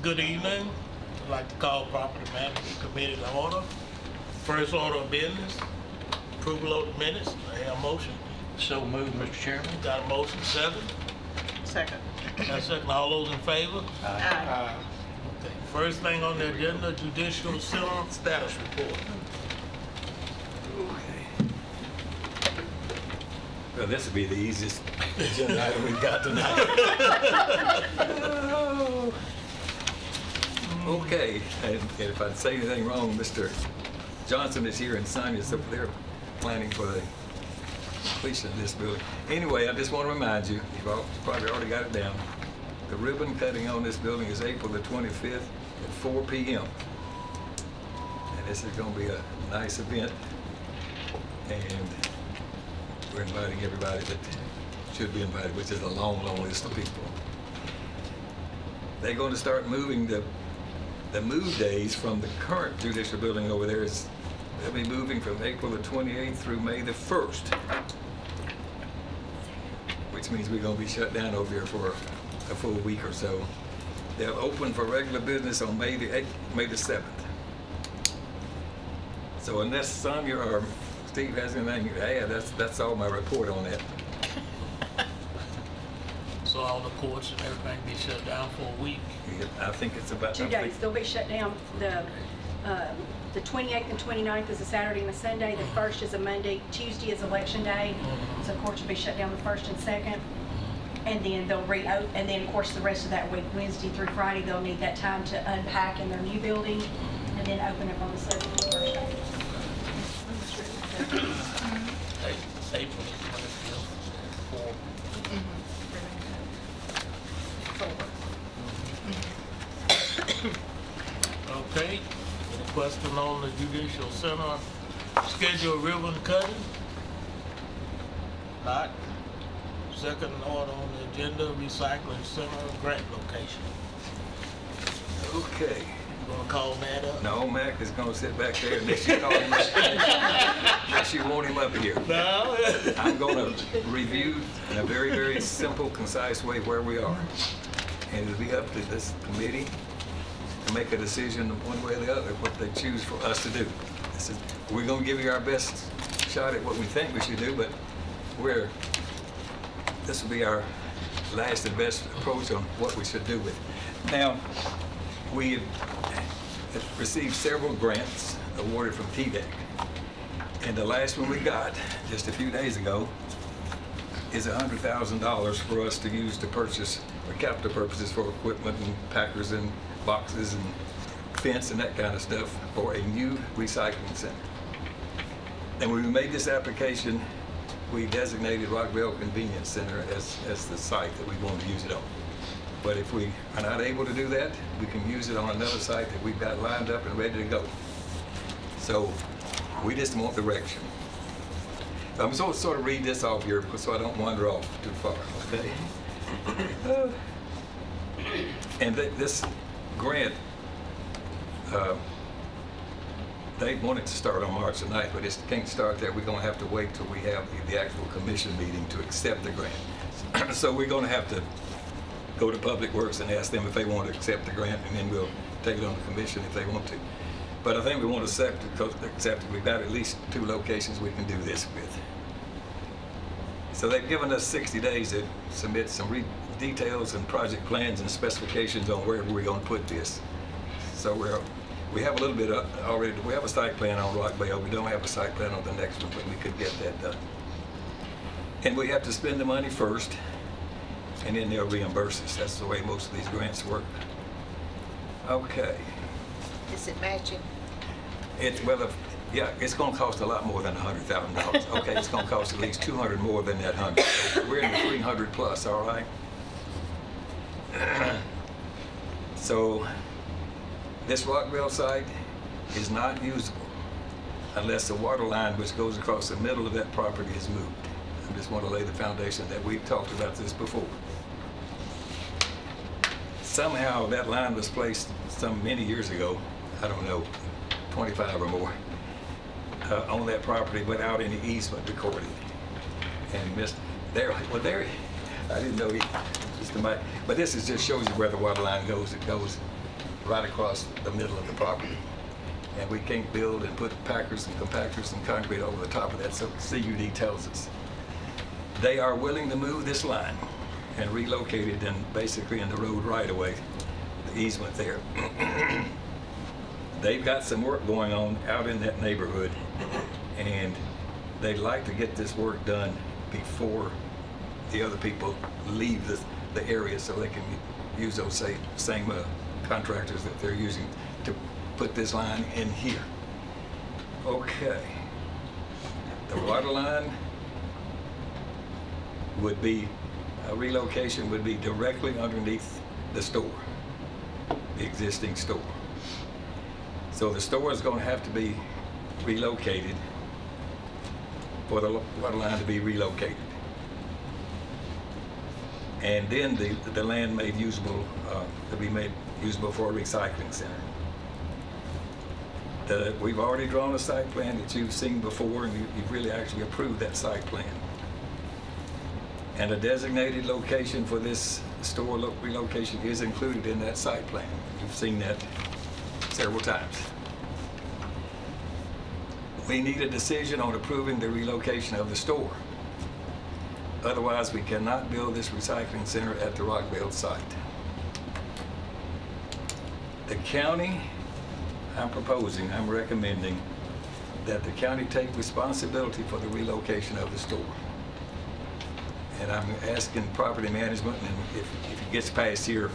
Good evening. I'd like to call Property Management Committee to order. First order of business, approval of the minutes. I have a motion. So moved, Mr. Chairman. Got a motion, second? Second. Got a second. All those in favor? Aye. Okay. First thing on the agenda, Judicial Center status report. Well, this will be the easiest agenda item we've got tonight. Okay, and if I say anything wrong, Mr. Johnson is here and Sonia's up there planning for the completion of this building. Anyway, I just want to remind you, you've all probably already got it down, the ribbon cutting on this building is April the 25th at 4 p.m. And this is going to be a nice event. And we're inviting everybody that should be invited, which is a long, long list of people. They're going to start moving the move days from the current judicial building over there. They'll be moving from April the 28th through May the 1st, which means we're going to be shut down over here for a full week or so. They'll open for regular business on May the 7th. So unless Sonia or Steve has anything to add, that's all my report on that. So all the courts and everything be shut down for a week. Yeah, I think it's about 2 days. They'll be shut down. The 28th and 29th is a Saturday and a Sunday. The 1st is a Monday. Tuesday is election day. So courts will be shut down the 1st and 2nd. And then they'll reopen. And then of course the rest of that week, Wednesday through Friday, they'll need that time to unpack in their new building and then open up on the 7th and 1st. April 25th, 4. Okay, any question on the Judicial Center schedule ribbon cutting? Not. Second order on the agenda, recycling center grant location. Okay. You gonna call Matt up? No, Mac is going to sit back there unless you call him up. Unless you want him up here. No. I'm going to review in a very, very simple, concise way where we are. And it'll be up to this committee to make a decision one way or the other what they choose for us to do. We're going to give you our best shot at what we think we should do, but this will be our last and best approach on what we should do with it. Now, we have received several grants awarded from TDEC. And the last one we got just a few days ago is $100,000 for us to use to purchase for capital purposes for equipment and packers and boxes and fence and that kind of stuff for a new recycling center. And when we made this application, we designated Rockville Convenience Center as the site that we want to use it on. But if we are not able to do that, we can use it on another site that we've got lined up and ready to go. So we just want direction. I'm going to sort of read this off here so I don't wander off too far, okay? And this grant, they wanted to start on March the 9th, but it can't start there. We're going to have to wait till we have the actual commission meeting to accept the grant. So we're going to have to go to Public Works and ask them if they want to accept the grant, and then we'll take it on the commission if they want to. But I think we want to accept it because we've got at least 2 locations we can do this with. So they've given us 60 days to submit some details and project plans and specifications on where we're going to put this. So we have a little bit already. We have a site plan on Rockville. We don't have a site plan on the next one, but we could get that done. And we have to spend the money first, and then they'll reimburse us. That's the way most of these grants work. Okay. Is it matching? It's going to cost a lot more than $100,000. Okay, it's going to cost at least $200 more than that 100. So we're in the 300 plus, all right? So this Rockville site is not usable unless the water line which goes across the middle of that property is moved. I just want to lay the foundation that we've talked about this before. Somehow that line was placed many years ago, I don't know, 25 or more, on that property without any easement recorded. And I didn't know but this just shows you where the water line goes. It goes right across the middle of the property. And we can't build and put packers and compactors and concrete over the top of that, so CUD tells us. They are willing to move this line and relocate it and basically in the road right away, the easement there. They've got some work going on out in that neighborhood, and they'd like to get this work done before the other people leave the area, so they can use those same contractors that they're using to put this line in here. Okay. The water line would be, relocation would be directly underneath the store, the existing store. So the store is going to have to be relocated for the water line to be relocated. And then the land made usable, to be made usable for a recycling center. We've already drawn a site plan that you've seen before, and you've really actually approved that site plan. And a designated location for this store relocation is included in that site plan. You've seen that several times. We need a decision on approving the relocation of the store. Otherwise, we cannot build this recycling center at the Rockville site. The county, I'm recommending that the county take responsibility for the relocation of the store. And I'm asking property management, and if it gets past here,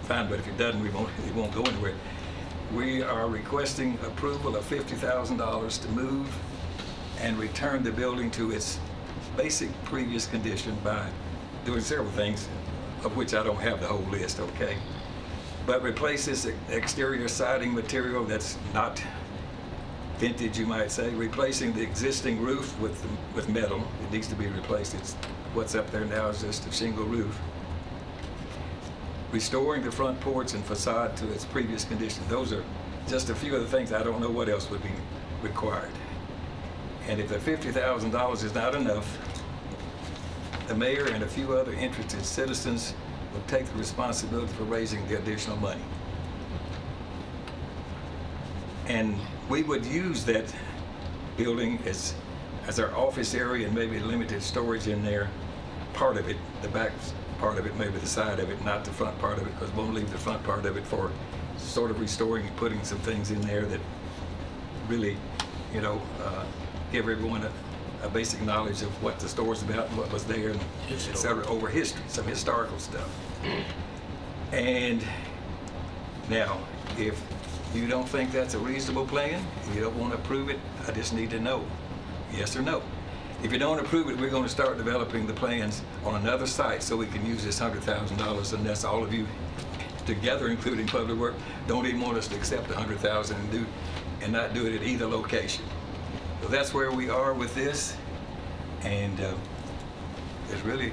fine, but if it doesn't, it won't go anywhere. We are requesting approval of $50,000 to move and return the building to its basic previous condition by doing several things, of which I don't have the whole list, okay? But replace this exterior siding material that's not vintage, you might say, replacing the existing roof with metal. It needs to be replaced. What's up there now is just a shingle roof. Restoring the front porch and facade to its previous condition. Those are just a few of the things. I don't know what else would be required. And if the $50,000 is not enough, the mayor and a few other interested citizens will take the responsibility for raising the additional money. And we would use that building as our office area and maybe limited storage in there. Part of it, the back part of it, maybe the side of it, not the front part of it, because we'll leave the front part of it for sort of restoring and putting some things in there that really, you know, give everyone a basic knowledge of what the store's about and what was there, and et cetera, over history, some historical stuff. And now, if you don't think that's a reasonable plan, if you don't want to approve it, I just need to know, yes or no. If you don't approve it, we're going to start developing the plans on another site so we can use this $100,000, unless all of you together, including Public Works, don't even want us to accept $100,000 and not do it at either location. So that's where we are with this, and there's really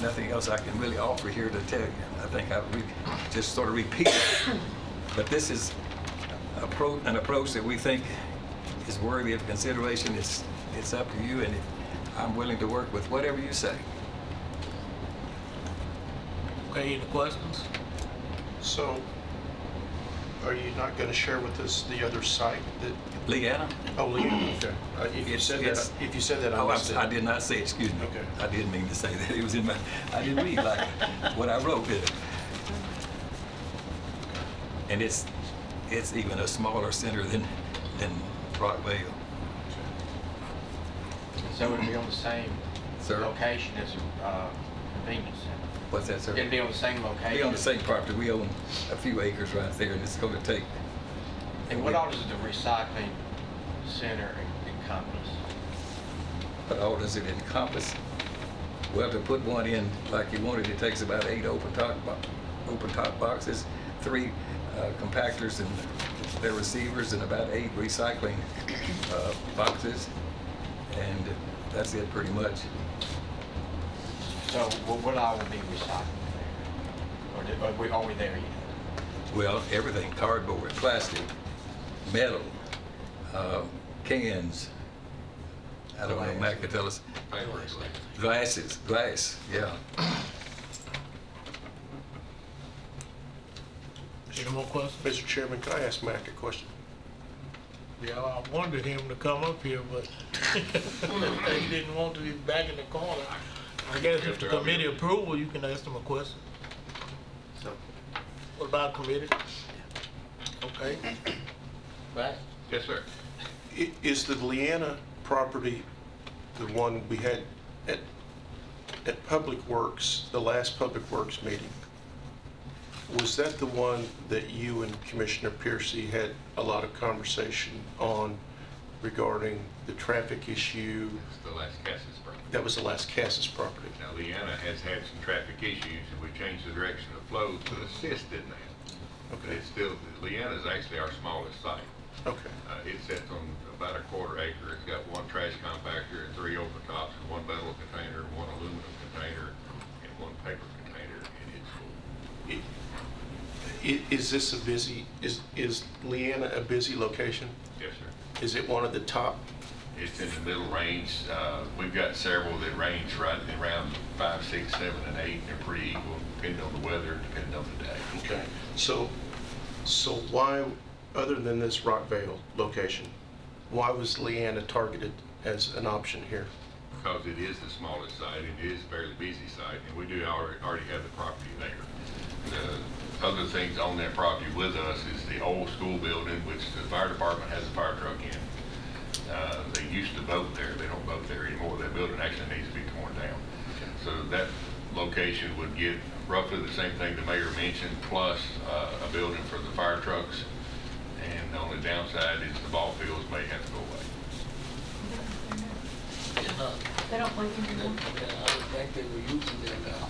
nothing else I can really offer here to tell you. I think I've just sort of repeated it. But this is an approach that we think is worthy of consideration. It's up to you, and I'm willing to work with whatever you say. Okay, any questions? So, are you not going to share with us the other site that? Leanna? Oh, Leanna. Okay. If you said that, I missed it. I did not say it. Excuse me. Okay. I didn't mean to say that. It was in my. I didn't read like what I wrote, did it? And it's even a smaller center than Rockville. So it'll be on the same Sir? location as a convenience center. What's that, sir? It'll be on the same location. Be on the same property. We own a few acres right there, and it's going to take. And what all does the recycling center encompass? What all does it encompass? Well, to put one in like you wanted, it takes about 8 open top boxes, 3 compactors and their receivers, and about 8 recycling boxes, and that's it pretty much. So what all will be recycled there? Or are we there yet? Well, everything: cardboard, plastic, metal, cans. I don't know, Matt could tell us. Glass, yeah. Any more questions? Mr. Chairman, can I ask Mac a question? Yeah, I wanted him to come up here, but he didn't want to. He's back in the corner. I guess if the committee approval, you can ask him a question. No. What about committee? Okay. Right. Yes, sir. Is the Leanna property the one we had at Public Works, the last Public Works meeting? Was that the one that you and Commissioner Piercy had a lot of conversation on regarding the traffic issue? It's the last Cassis property. That was the last Cassis property. Now, Leanna has had some traffic issues, and we changed the direction of flow to assist in that. Okay. It's still, Leanna is actually our smallest site. Okay. It sits on about a quarter acre. It's got one trash compactor and 3 overtops, and 1 metal container, 1 aluminum container, and 1 paper container, and it's full. Is this a busy, is Leanna a busy location? Yes, sir. Is it one of the top? It's in the middle range. We've got several that range right around 5, 6, 7, and 8. They're pretty equal, depending on the weather, depending on the day. Okay. So why, other than this Rockvale location, why was Leanna targeted as an option here? Because it is the smallest site, and it is a fairly busy site, and we do already have the property there. The other things on that property with us is the old school building, which the fire department has a fire truck in. They used to vote there. They don't vote there anymore. That building actually needs to be torn down. So that location would get roughly the same thing the mayor mentioned, plus a building for the fire trucks. And the only downside is the ball fields may have to go away. They don't play anymore. I would think they were using them now.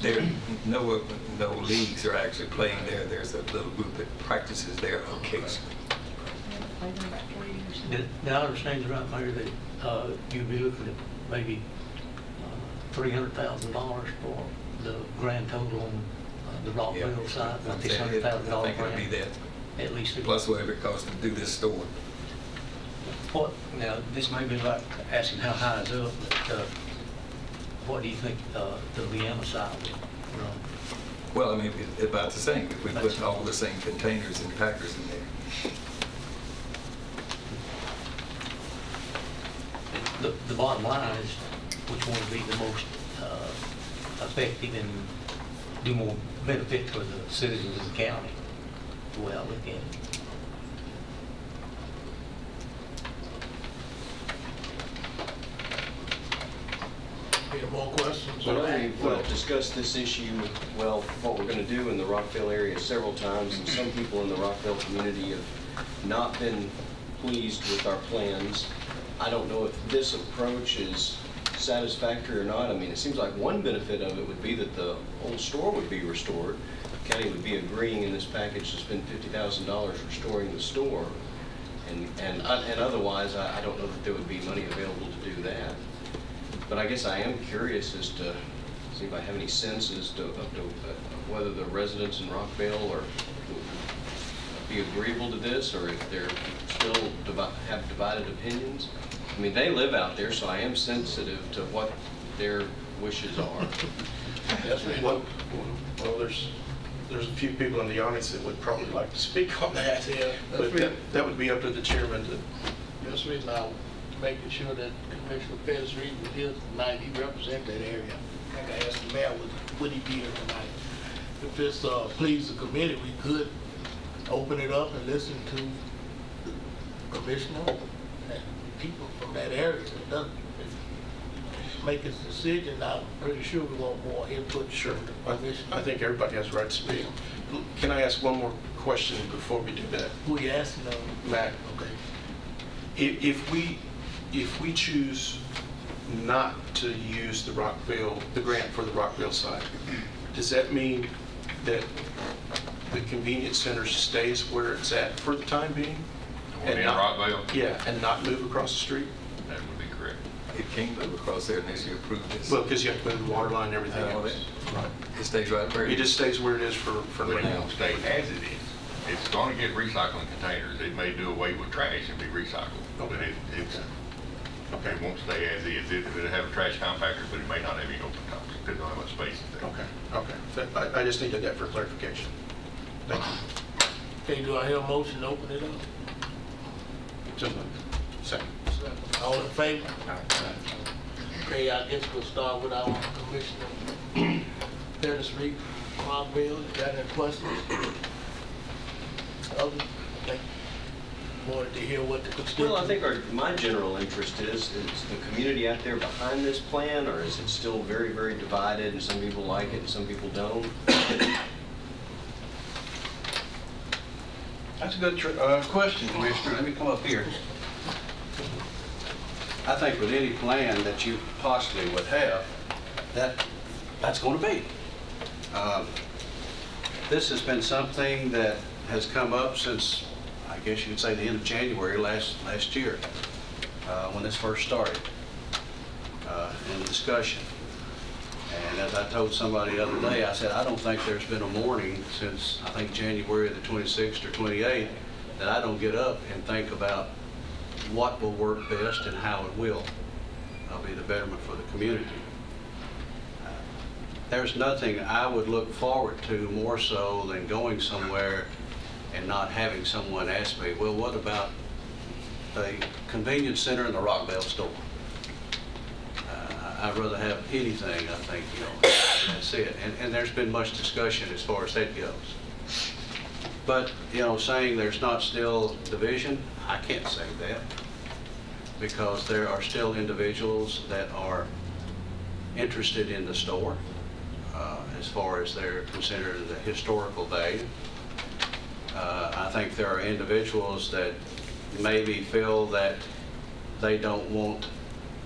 There, no leagues are actually playing there. There's a little group that practices there occasionally. They haven't played in about 3 years. Did I understand you right, Mayor, that you'd be looking at maybe $300,000 for the grand total on the Rockville side, about this $100,000 I think it'll be grant? that, At least. plus whatever it costs to do this store. What, now, this may be like asking how high is up, but what do you think the Leanna side would run? Well, I mean, it's about the same. If we put all the same containers and packers in there. The bottom line is which one would be the most effective and do more benefit for the citizens of the county, the way I look at it. Any more questions? Well, we've discussed this issue, well, what we're going to do in the Rockville area several times, and some people in the Rockville community have not been pleased with our plans. I don't know if this approach is satisfactory or not. I mean, it seems like one benefit of it would be that the old store would be restored. The county would be agreeing in this package to spend $50,000 restoring the store. And otherwise, I don't know that there would be money available to do that. But I guess I am curious as to see if I have any sense as to whether the residents in Rockville are be agreeable to this, or if they're still have divided opinions. I mean, they live out there, so I am sensitive to what their wishes are. Yes, Well, there's a few people in the audience that would probably like to speak on that. Yeah, But that would be up to the chairman to. that's the reason I'm making sure that Commissioner Pettis Reed was here tonight. He represents that area. I think I asked the mayor, would he be here tonight? If it's please the committee, we could open it up and listen to the commissioner and people from that area. It doesn't make his decision. I'm pretty sure we want more input. Sure. From the commission. I think everybody has a right to speak. Can I ask one more question before we do that? Who you asking? Matt, Okay. if we choose not to use the grant for the Rockville side, does that mean that the convenience center stays where it's at for the time being? The one in Rockville? Yeah, and not move across the street? That would be correct. It can't move across there unless you approve this. Well, because you have to move the water line and everything All else. that. Right. It stays right where It just stays where it is for But it now. won't stay as it is. It's going to get recycling containers. It may do away with trash and be recycled, but Okay. it won't stay as is. It'll have a trash compactor, but it may not have any open tops because of how much space is there. Okay. I just needed that for clarification. Thank you. Okay, do I hear a motion to open it up? So moved. Second. All in favor? Okay, I guess we'll start with our Commissioner Pettis Reed, Rockville. Got any questions? Others? Thank you. Wanted to hear what the constituents. Well, I think my general interest is the community out there behind this plan, or is it still very, very divided and some people like it and some people don't? That's a good question, Commissioner. Let me come up here. I think with any plan that you possibly would have, that's going to be. This has been something that has come up since, I guess you could say, the end of January last year, when this first started in the discussion. And as I told somebody the other day, I said, I don't think there's been a morning since, I think, January the 26th or 28th, that I don't get up and think about what will work best and how it will be the betterment for the community. There's nothing I would look forward to more so than going somewhere and not having someone ask me, well, what about the convenience center and the Rockville store? I'd rather have anything, I think, that's it. And there's been much discussion as far as that goes. But, saying there's not still division, I can't say that, because there are still individuals that are interested in the store as far as they're considered the historical value. I think there are individuals that maybe feel that they don't want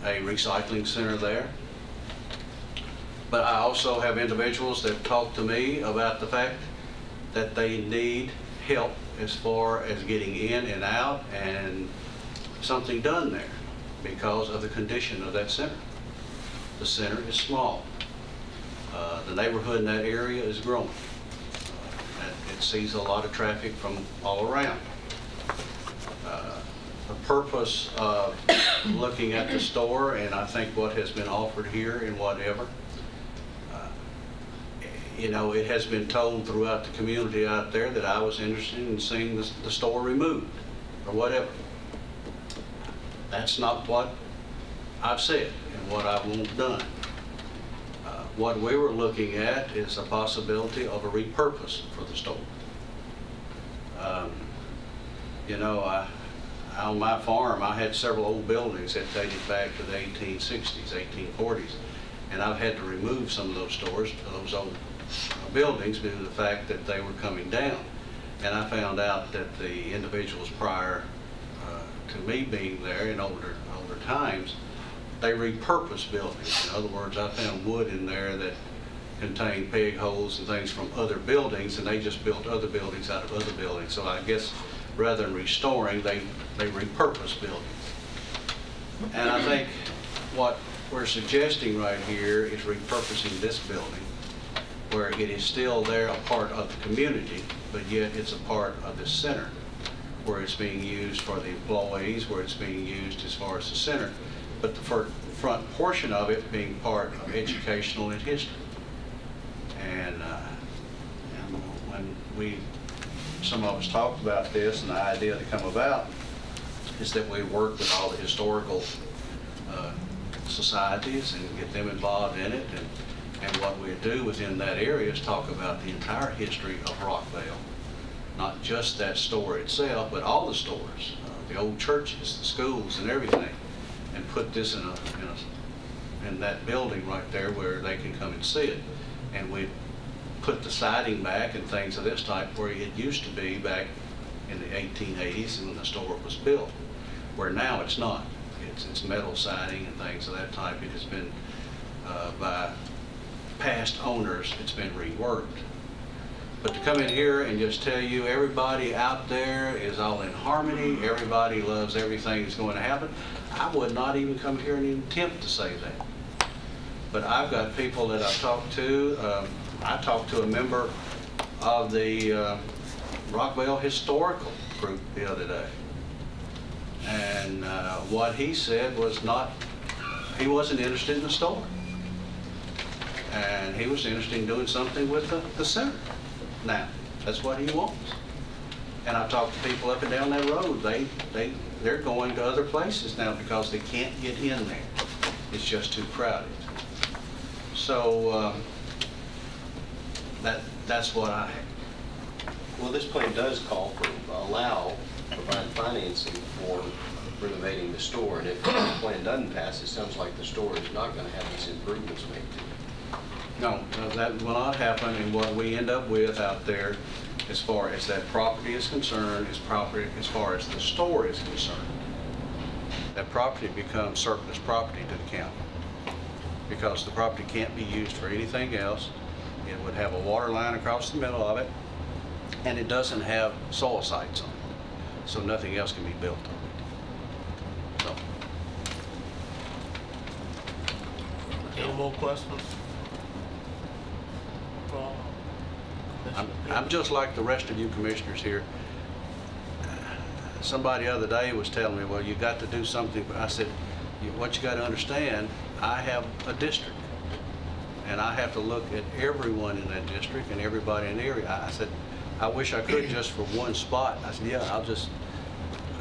a recycling center there. But I also have individuals that talk to me about the fact that they need help as far as getting in and out and something done there because of the condition of that center. The center is small. The neighborhood in that area is growing. It sees a lot of traffic from all around. The purpose of looking at the store, and I think what has been offered here and whatever, it has been told throughout the community out there that I was interested in seeing the store removed or whatever. That's not what I've said and what I want done. What we were looking at is a possibility of a repurpose for the store. On my farm, I had several old buildings that dated back to the 1860s, 1840s, and I've had to remove some of those stores, those old buildings, due to the fact that they were coming down. And I found out that the individuals prior to me being there in older times, they repurposed buildings. In other words, I found wood in there that contained peg holes and things from other buildings, and they just built other buildings out of other buildings. So I guess rather than restoring, they repurposed buildings. And I think what we're suggesting right here is repurposing this building, where it is still there, a part of the community, but yet it's a part of the center, where it's being used for the employees, where it's being used as far as the center, but the front portion of it being part of educational and history. And when some of us talked about this, and the idea to come about is that we work with all the historical societies and get them involved in it. And what we do within that area is talk about the entire history of Rockville, not just that store itself, but all the stores, the old churches, the schools, and everything, and put this in that building right there where they can come and see it. And we put the siding back and things of this type where it used to be back in the 1880s when the store was built, where now it's not. It's metal siding and things of that type. It has been, by past owners, it's been reworked. But to come in here and just tell you everybody out there is all in harmony, everybody loves everything that's going to happen, I would not even come here and attempt to say that. But I've got people that I've talked to. I talked to a member of the Rockville Historical Group the other day. And what he said was he wasn't interested in the store. And he was interested in doing something with the center. Now, That's what he wants. And I talked to people up and down that road. They're going to other places now because they can't get in there. It's just too crowded. So that's what I have. Well, this plan does call for, provide financing for renovating the store, and if the plan doesn't pass, it sounds like the store is not going to have these improvements made to it. No, that will not happen, and what we end up with out there, as far as that property is concerned, is property as far as the store is concerned. That property becomes surplus property to the county, because the property can't be used for anything else. It would have a water line across the middle of it, and it doesn't have soil sites on it, so nothing else can be built on it. So, Any more questions? I'm just like the rest of you commissioners here. Somebody the other day was telling me, well, you got to do something. I said, what you got to understand, I have a district, and I have to look at everyone in that district and everybody in the area. I said, I wish I could just for one spot. I said, yeah,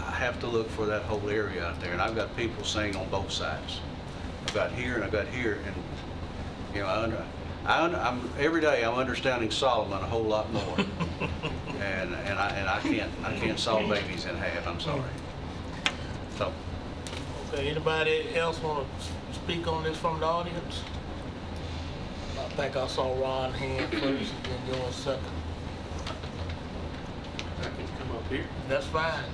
I have to look for that whole area out there, and I've got people saying on both sides. I've got here and I've got here, and you know, every day I'm understanding Solomon a whole lot more, and I can't saw babies in half. I'm sorry. So. Okay, anybody else want to speak on this from the audience? I think I saw Ron hand first and then yours second. I can come up here. That's fine.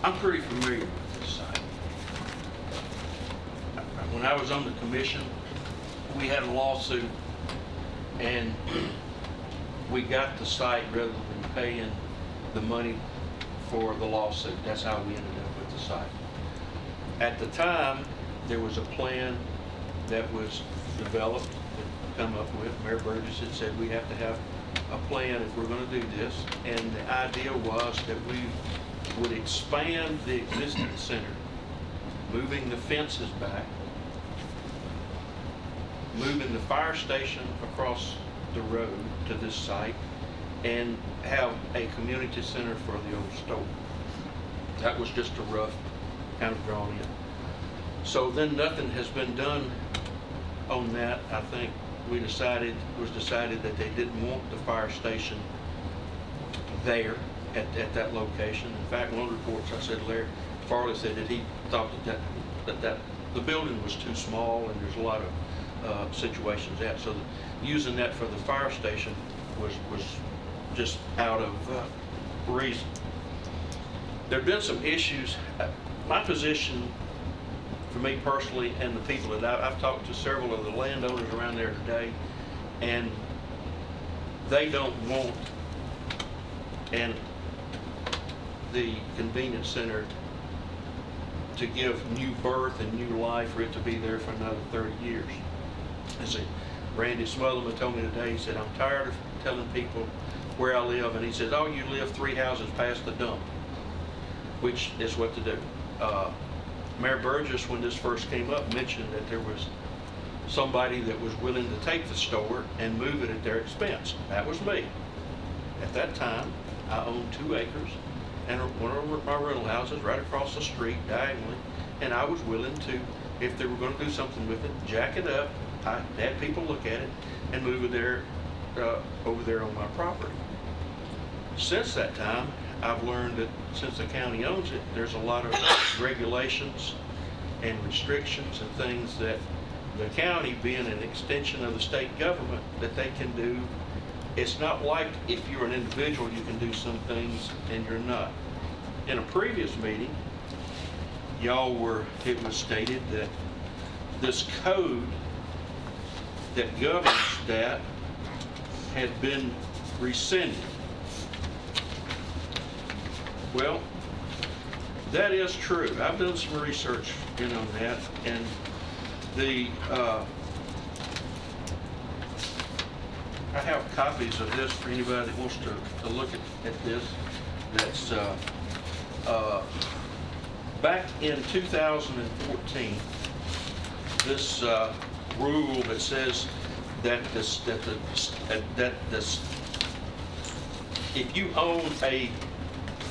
I'm pretty familiar with this site. When I was on the commission, we had a lawsuit, and we got the site rather than paying the money for the lawsuit. That's how we ended up with the site. At the time, there was a plan that was developed, come up with. Mayor Burgess had said we have to have a plan if we're going to do this, and the idea was that we would expand the existing center, moving the fences back, moving the fire station across the road to this site, and have a community center for the old store. That was just a rough kind of drawn in. So then nothing has been done on that. I think it was decided that they didn't want the fire station there at that location. In fact, one of the reports I said, Larry Farley said that he thought that the building was too small, and there's a lot of situations that. So using that for the fire station was just out of reason. There have been some issues. My position, for me personally, and the people that I've talked to several of the landowners around there today, and they don't want the convenience center to give new birth and new life, for it to be there for another 30 years. I see, Randy Smotherman told me today, he said, I'm tired of telling people where I live, and he says, oh, you live 3 houses past the dump, which is what to do. Mayor Burgess, when this first came up, mentioned that there was somebody that was willing to take the store and move it at their expense. That was me. At that time, I owned 2 acres and one of my rental houses right across the street diagonally, and I was willing to, if they were going to do something with it, jack it up, I had people look at it, and move it there, over there on my property. Since that time, I've learned that since the county owns it, there's a lot of regulations and restrictions and things that the county, being an extension of the state government, that they can do. It's not like if you're an individual, you can do some things and you're not. In a previous meeting, it was stated that this code that governs that had been rescinded. Well, that is true. I've done some research on that, and I have copies of this for anybody that wants to look at this. That's back in 2014, this rule that says that if you own a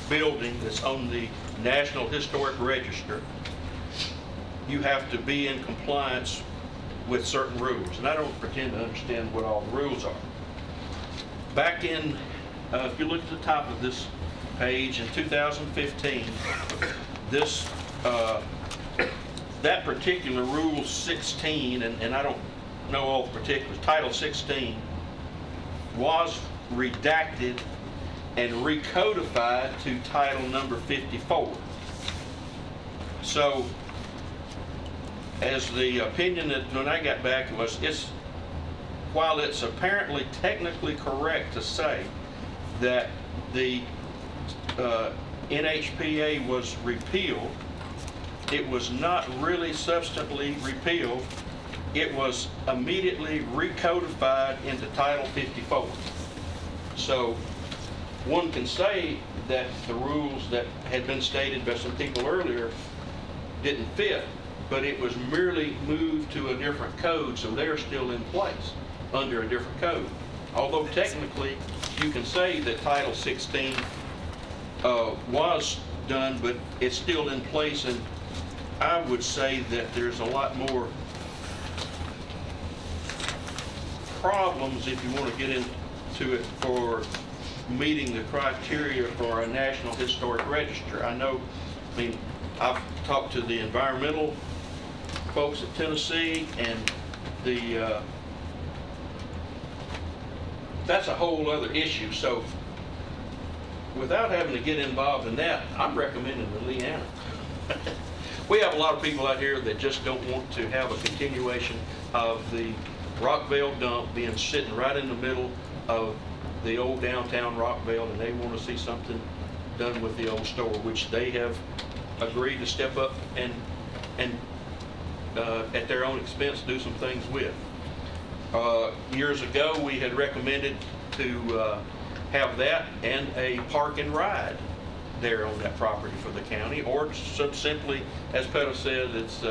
building that's on the National Historic Register, you have to be in compliance with certain rules. And I don't pretend to understand what all the rules are. Back in, if you look at the top of this page, in 2015, this that particular Rule 16, and I don't know all the particulars, Title 16, was redacted and recodified to Title number 54. So, as the opinion that when I got back was, while it's apparently technically correct to say that the NHPA was repealed, it was not really substantively repealed. It was immediately recodified into Title 54. So one can say that the rules that had been stated by some people earlier didn't fit, but it was merely moved to a different code, so they're still in place under a different code. Although technically you can say that Title 16 was done, but it's still in place, and I would say that there's a lot more problems, if you want to get into it, for meeting the criteria for a National Historic Register. I know, I mean, I've talked to the environmental folks at Tennessee, and the that's a whole other issue. So without having to get involved in that, I'm recommending the Leanna. We have a lot of people out here that just don't want to have a continuation of the Rockville dump being sitting right in the middle of the old downtown Rockville, and they want to see something done with the old store, which they have agreed to step up and at their own expense do some things with. Years ago, we had recommended to have that and a park and ride there on that property for the county, or simply, as Petto said, it's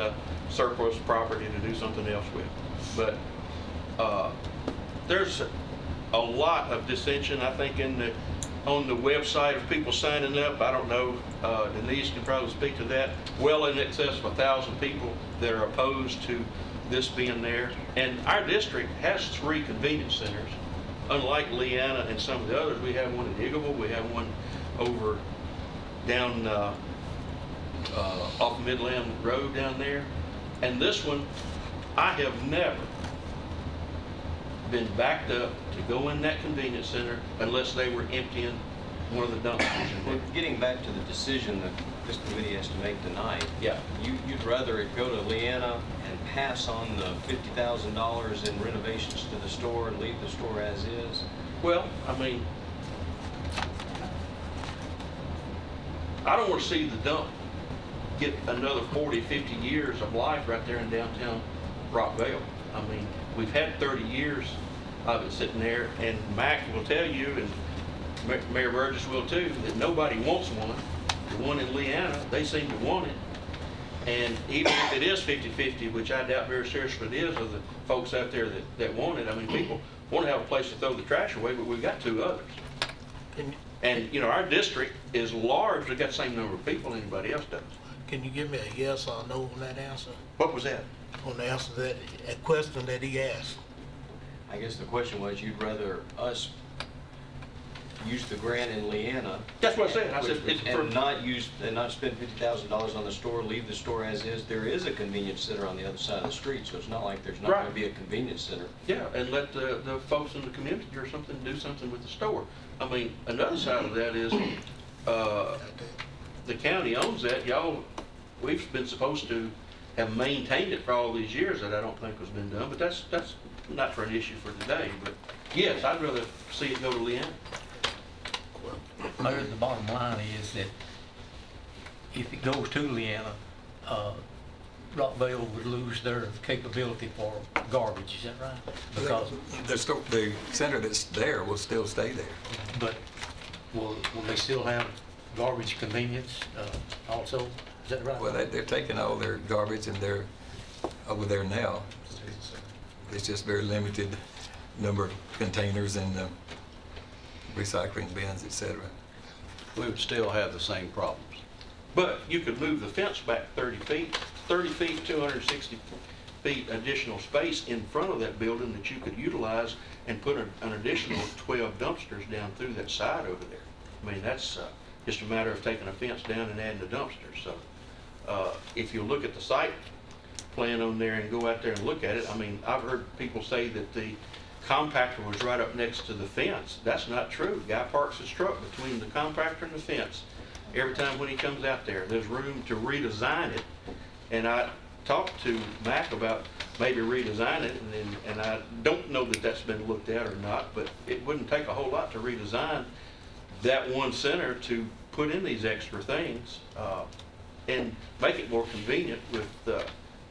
surplus property to do something else with. But there's a lot of dissension, I think, on the website of people signing up. I don't know, Denise can probably speak to that. Well in excess of 1,000 people that are opposed to this being there. And our district has 3 convenience centers. Unlike Leanna and some of the others, we have one in Higgleville, we have one over down off Midland Road down there. And this one, I have never been backed up to go in that convenience center unless they were emptying one of the dumpsters in there. Well, getting back to the decision that this committee has to make tonight, Yeah. you'd rather it go to Leanna and pass on the $50,000 in renovations to the store and leave the store as is? Well, I mean, I don't want to see the dump get another 40, 50 years of life right there in downtown Rockville. I mean, we've had 30 years of it sitting there, and Mac will tell you, and Mayor Burgess will too, that nobody wants one. The one in Leanna, they seem to want it. And even if it is 50-50, which I doubt very seriously it is, of the folks out there that want it, I mean, people want to have a place to throw the trash away, but we've got 2 others. And, you know, our district is large. We've got the same number of people anybody else does. Can you give me a yes or no on that answer? What was that? On the answer to that question that he asked? I guess the question was, you'd rather us use the grant in Leanna. That's what I said. I said it's for, and not spend $50,000 on the store, leave the store as is. There is a convenience center on the other side of the street, so it's not like there's not Right. going to be a convenience center. yeah, and let the folks in the community or something do something with the store. I mean, another side of that is the county owns that. Y'all, we've been supposed to have maintained it for all these years that I don't think has been done, but that's not for an issue for today. But yes, I'd rather see it go to Leanna. Mayor, the bottom line is that if it goes to Leanna, Rockville would lose their capability for garbage, is that right? Because, The center that's there will still stay there. but will they still have garbage convenience also? Is that right? Well, they're taking all their garbage and they're over there now. It's just very limited number of containers and recycling bins, et cetera. We would still have the same problems. But you could move the fence back 30 feet, 260 feet additional space in front of that building that you could utilize and put an additional 12 dumpsters down through that side over there. I mean, that's just a matter of taking a fence down and adding a dumpster. So if you look at the site plan on there and go out there and look at it, I mean, I've heard people say that the compactor was right up next to the fence. That's not true. Guy parks his truck between the compactor and the fence. Every time when he comes out there, there's room to redesign it. And I talked to Mac about maybe redesign it, and I don't know that that's been looked at or not, but it wouldn't take a whole lot to redesign that one center to put in these extra things and make it more convenient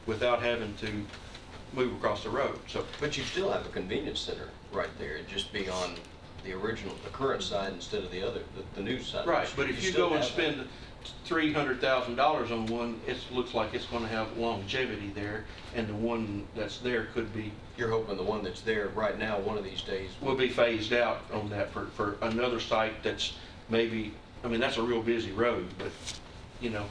without having to move across the road. So, But you still have a convenience center right there. It'd just be on the current side instead of the new side. right, but if you go and spend $300,000 on one, it looks like it's going to have longevity there, and the one that's there could be. You're hoping the one that's there right now, one of these days, Will be phased out on that for another site that's maybe, I mean, that's a real busy road, but, you know,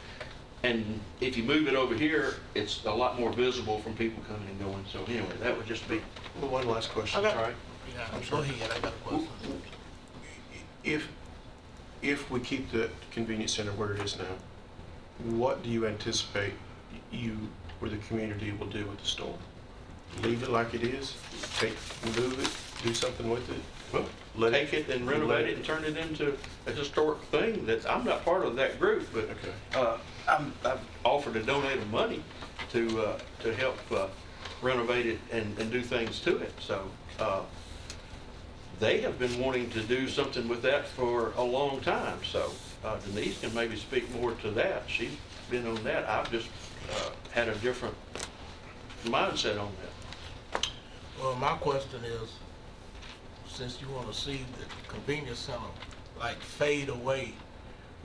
and if you move it over here, it's a lot more visible from people coming and going. So anyway, that would just be. Well, one last question. I got- All right. Yeah, go ahead, I got a question. If we keep the convenience center where it is now, what do you anticipate or the community will do with the store? Leave it like it is? Move it, do something with it? Well, take it and renovate it and turn it into a historic thing. I'm not part of that group, but Okay. I've offered to donate money to help renovate it and do things to it. So they have been wanting to do something with that for a long time. So Denise can maybe speak more to that. She's been on that. I've just had a different mindset on that. Well, my question is, since you want to see the convenience center like fade away,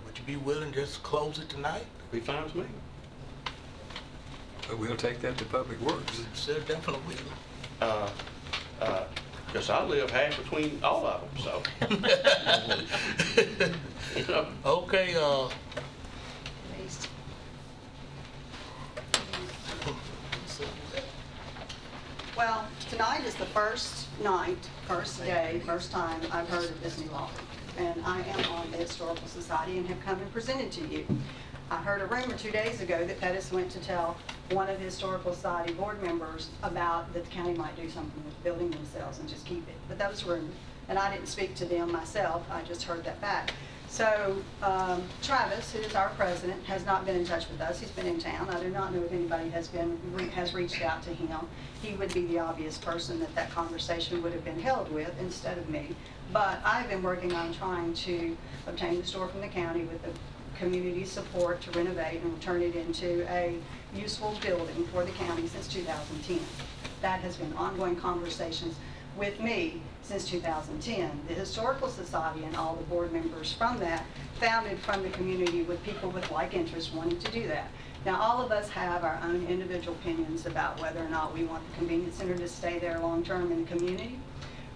would you be willing to just close it tonight? Be fine with me. But we'll take that to Public Works. Sir, definitely will. Because I live half between all of them, so. You know, Okay, Well, tonight is the first night, first day, first time I've heard of this new law. And I am on the Historical Society and have come and presented to you. I heard a rumor 2 days ago that Pettis went to tell one of the Historical Society board members about that the county might do something with the building themselves and just keep it. But that was a rumor. And I didn't speak to them myself. I just heard that back. So Travis, who is our president, has not been in touch with us. He's been in town. I do not know if anybody has reached out to him. He would be the obvious person that conversation would have been held with instead of me. But I've been working on trying to obtain the store from the county with the community support to renovate and turn it into a useful building for the county since 2010. That has been ongoing conversations with me since 2010. The Historical Society and all the board members from that founded from the community with people with like interests wanting to do that. Now, all of us have our own individual opinions about whether or not we want the convenience center to stay there long-term in the community,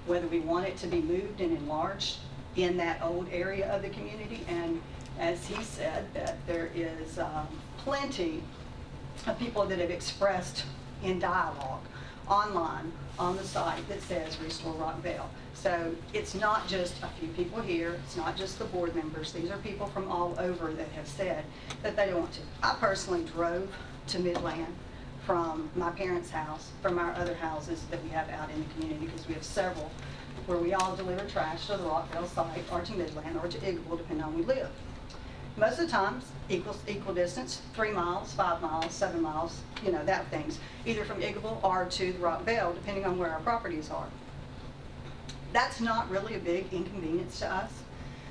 whether we want it to be moved and enlarged in that old area of the community. And as he said, that there is plenty of people that have expressed in dialogue online on the site that says Restore Rockvale. So it's not just a few people here, it's not just the board members, these are people from all over that have said that they don't want to. I personally drove to Midland from my parents' house, from our other houses that we have out in the community, because we have several where we all deliver trash to the Rockvale site or to Midland or to Igbo, depending on where we live. Most of the times, equal distance, 3 miles, 5 miles, 7 miles, you know, that things, either from Igbo or to the Rockvale, depending on where our properties are. That's not really a big inconvenience to us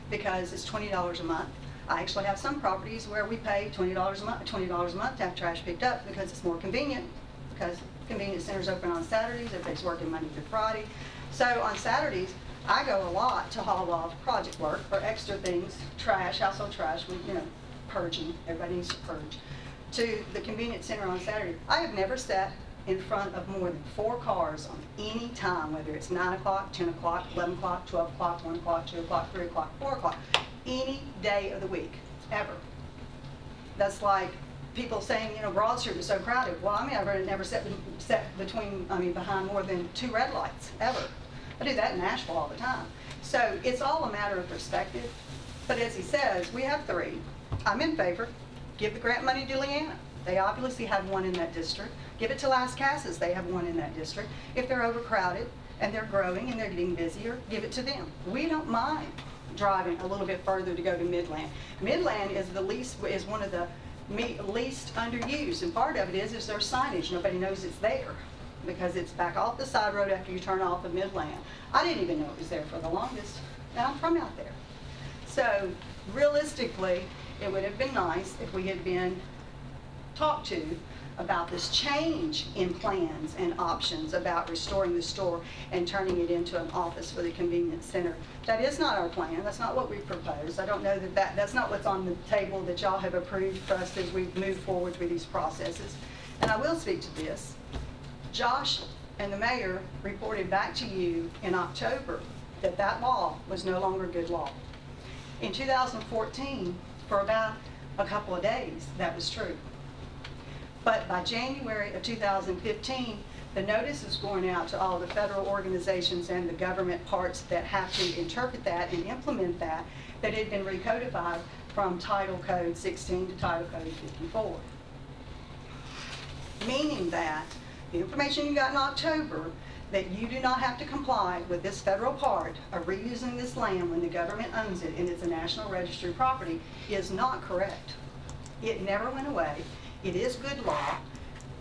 because it's $20 a month. I actually have some properties where we pay $20 a month to have trash picked up because it's more convenient, because convenience centers open on Saturdays, everybody's working Monday through Friday. So on Saturdays, I go a lot to haul off project work or extra things, trash, household trash, you know, purging, everybody needs to purge, to the convenience center on Saturday. I have never sat in front of more than 4 cars on any time, whether it's 9 o'clock, 10 o'clock, 11 o'clock, 12 o'clock, 1 o'clock, 2 o'clock, 3 o'clock, 4 o'clock, any day of the week, ever. That's like people saying, you know, Broad Street was so crowded. Well, I mean, I've never sat behind more than 2 red lights, ever. I do that in Nashville all the time. So it's all a matter of perspective. But as he says, we have 3. I'm in favor. Give the grant money to Leanna. They obviously have 1 in that district. Give it to Las Casas. They have 1 in that district. If they're overcrowded and they're growing and they're getting busier, give it to them. We don't mind driving a little bit further to go to Midland. Midland is one of the least underused, and part of it is their signage. Nobody knows it's there because it's back off the side road after you turn off of Midland. I didn't even know it was there for the longest, and I'm from out there. So realistically, it would have been nice if we had been talked to about this change in plans and options about restoring the store and turning it into an office for the convenience center. That is not our plan. That's not what we proposed. I don't know that's not what's on the table that y'all have approved for us as we move forward with these processes. And I will speak to this. Josh and the mayor reported back to you in October that that law was no longer good law. In 2014, for about a couple of days, that was true. But by January of 2015, the notice is going out to all the federal organizations and the government parts that have to interpret that and implement that it had been recodified from Title Code 16 to Title Code 54. Meaning that the information you got in October, that you do not have to comply with this federal part of reusing this land when the government owns it and it's a National Registry property, is not correct. It never went away. It is good law,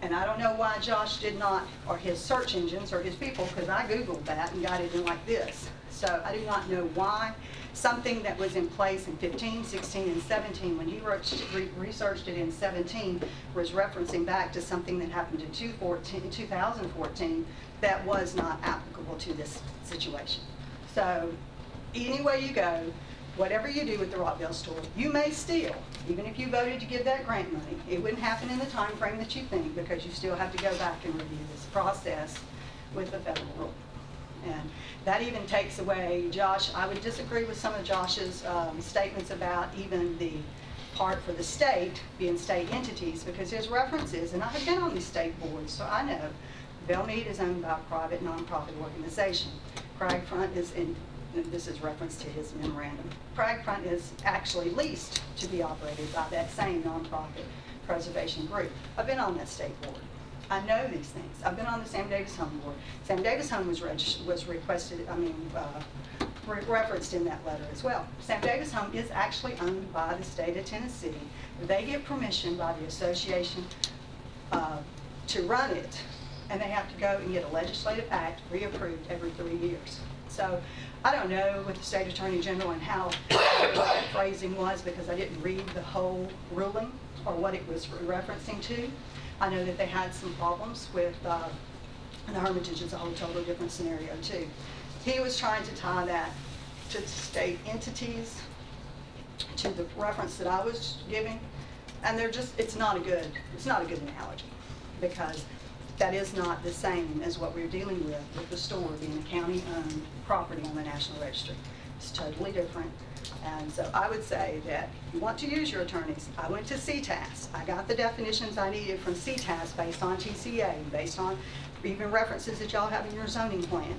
and I don't know why Josh did not, or his search engines, or his people, because I Googled that and got it in like this. So I do not know why something that was in place in 15, 16, and 17, when he researched it in 17, was referencing back to something that happened in 2014 that was not applicable to this situation. So any way you go, whatever you do with the Rockville store, you may still, even if you voted to give that grant money, it wouldn't happen in the time frame that you think, because you still have to go back and review this process with the federal rule. And that even takes away, Josh, I would disagree with some of Josh's statements about even the part for the state being state entities, because there's references, and I have been on these state boards, so I know Bellmead is owned by a private, nonprofit organization. Cragfront is in, this is reference to his memorandum. Cragfront is actually leased to be operated by that same nonprofit preservation group. I've been on that state board. I know these things. I've been on the Sam Davis Home board. Sam Davis Home was requested, referenced in that letter as well. Sam Davis Home is actually owned by the state of Tennessee. They get permission by the association to run it, and they have to go and get a legislative act reapproved every 3 years. So I don't know with the state attorney general and how that phrasing was, because I didn't read the whole ruling or what it was referencing to. I know that they had some problems with, and the Hermitage is a whole totally different scenario too. He was trying to tie that to state entities, to the reference that I was giving, and they're just, it's not a good analogy, because that is not the same as what we're dealing with the store being a county-owned property on the National Registry. It's totally different. And so I would say that if you want to use your attorneys, I went to CTAS. I got the definitions I needed from CTAS based on TCA, based on even references that y'all have in your zoning plan.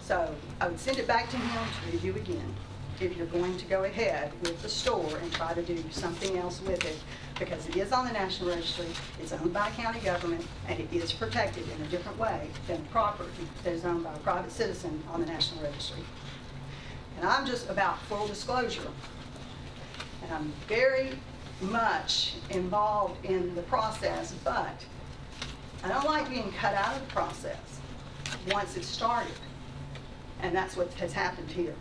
So I would send it back to him to review again if you're going to go ahead with the store and try to do something else with it, because it is on the National Registry, it's owned by county government, and it is protected in a different way than property that is owned by a private citizen on the National Registry. And I'm just about full disclosure, and I'm very much involved in the process, but I don't like being cut out of the process once it's started, and that's what has happened here.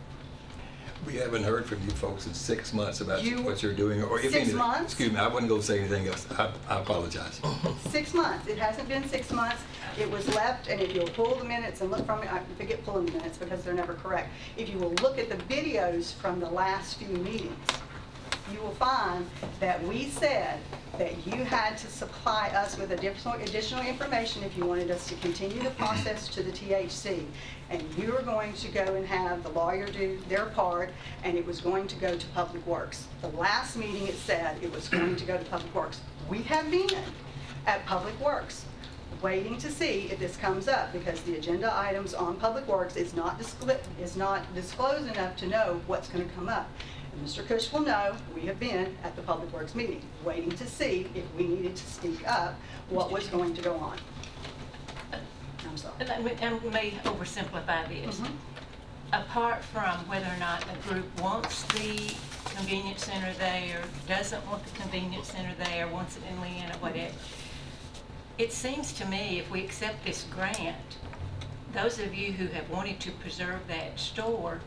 We haven't heard from you folks in 6 months about what you're doing, or if 6 months? Excuse me, I wasn't going to say anything else. I apologize. 6 months. It hasn't been 6 months. It was left, and if you'll pull the minutes and look from it, I forget pulling the minutes because they're never correct. If you will look at the videos from the last few meetings, you will find that we said that you had to supply us with additional information if you wanted us to continue the process to the THC. And you were going to go and have the lawyer do their part, and it was going to go to Public Works. The last meeting it said it was going to go to Public Works. We have been at Public Works waiting to see if this comes up, because the agenda items on Public Works is not disclosed enough to know what's going to come up. And Mr. Cush will know we have been at the Public Works meeting waiting to see if we needed to speak up what was going to go on. I'm sorry. And we may oversimplify this. Mhm. Apart from whether or not a group wants the convenience center there, doesn't want the convenience center there, wants it in Leanna, whatever, it seems to me if we accept this grant, those of you who have wanted to preserve that store,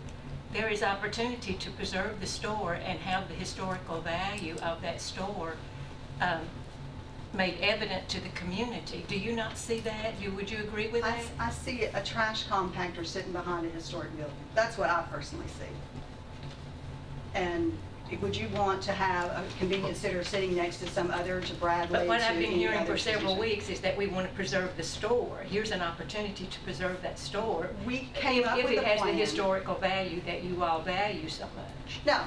there is opportunity to preserve the store and have the historical value of that store made evident to the community. Do you not see that? Would you agree with that? I see a trash compactor sitting behind a historic building. That's what I personally see. And would you want to have a convenience center sitting next to some other, to Bradley? But what I've been to any hearing other for several institution? weeks is that we want to preserve the store. Here's an opportunity to preserve that store. We came up with a If it has the plan. historical value that you all value so much. No,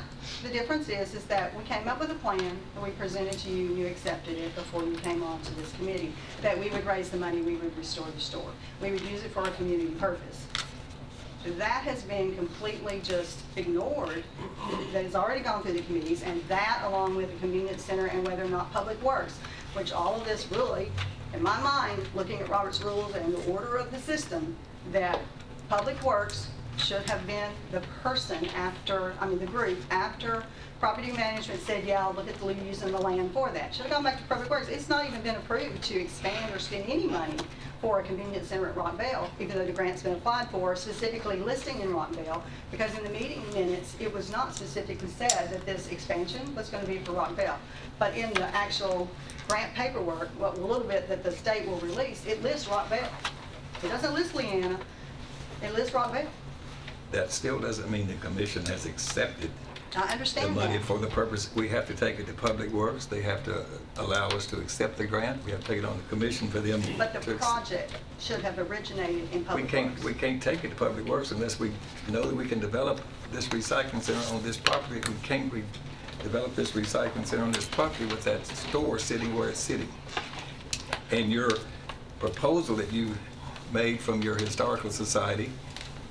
the difference is that we came up with a plan and we presented to you and you accepted it before you came on to this committee, that we would raise the money, we would restore the store. We would use it for a community purpose. That has been completely just ignored, that has already gone through the committees, and that along with the convenience center and whether or not Public Works, which all of this really, in my mind, looking at Robert's rules and the order of the system, that Public Works should have been the person after, the group, after property management said, yeah, I'll look at the using the land for that. Should have gone back to Public Works. It's not even been approved to expand or spend any money for a convenience center at Rockvale, even though the grant's been applied for, specifically listing in Rockvale, because in the meeting minutes, it was not specifically said that this expansion was going to be for Rockvale. But in the actual grant paperwork, what little bit that the state will release, it lists Rockvale. It doesn't list Leanna, it lists Rockvale. That still doesn't mean the commission has accepted I the understand money that. for the purpose. We have to take it to Public Works. They have to allow us to accept the grant. We have to take it on the commission for them But the to project should have originated in Public Works. We can't take it to Public Works unless we know that we can develop this recycling center on this property. We can't develop this recycling center on this property with that store sitting where it's sitting. And your proposal that you made from your historical society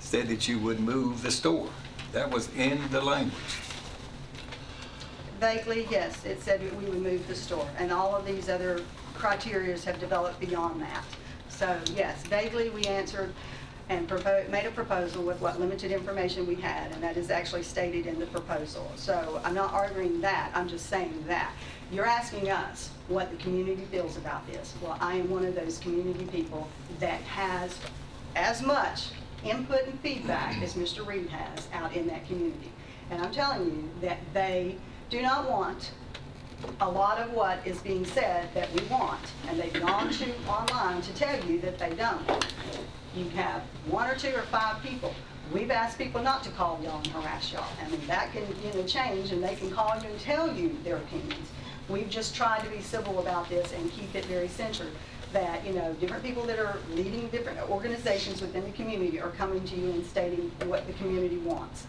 said that you would move the store. That was in the language. Vaguely, yes, it said that we would move the store, and all of these other criterias have developed beyond that. So yes, vaguely we answered and made a proposal with what limited information we had, and that is actually stated in the proposal. So I'm not arguing that, I'm just saying that. You're asking us what the community feels about this. Well, I am one of those community people that has as much input and feedback as Mr. Reed has out in that community. And I'm telling you that they do not want a lot of what is being said that we want, and they've gone to online to tell you that they don't. You have 1 or 2 or 5 people. We've asked people not to call y'all and harass y'all. That can change, and they can call you and tell you their opinions. We've just tried to be civil about this and keep it very centered. That different people that are leading different organizations within the community are coming to you and stating what the community wants.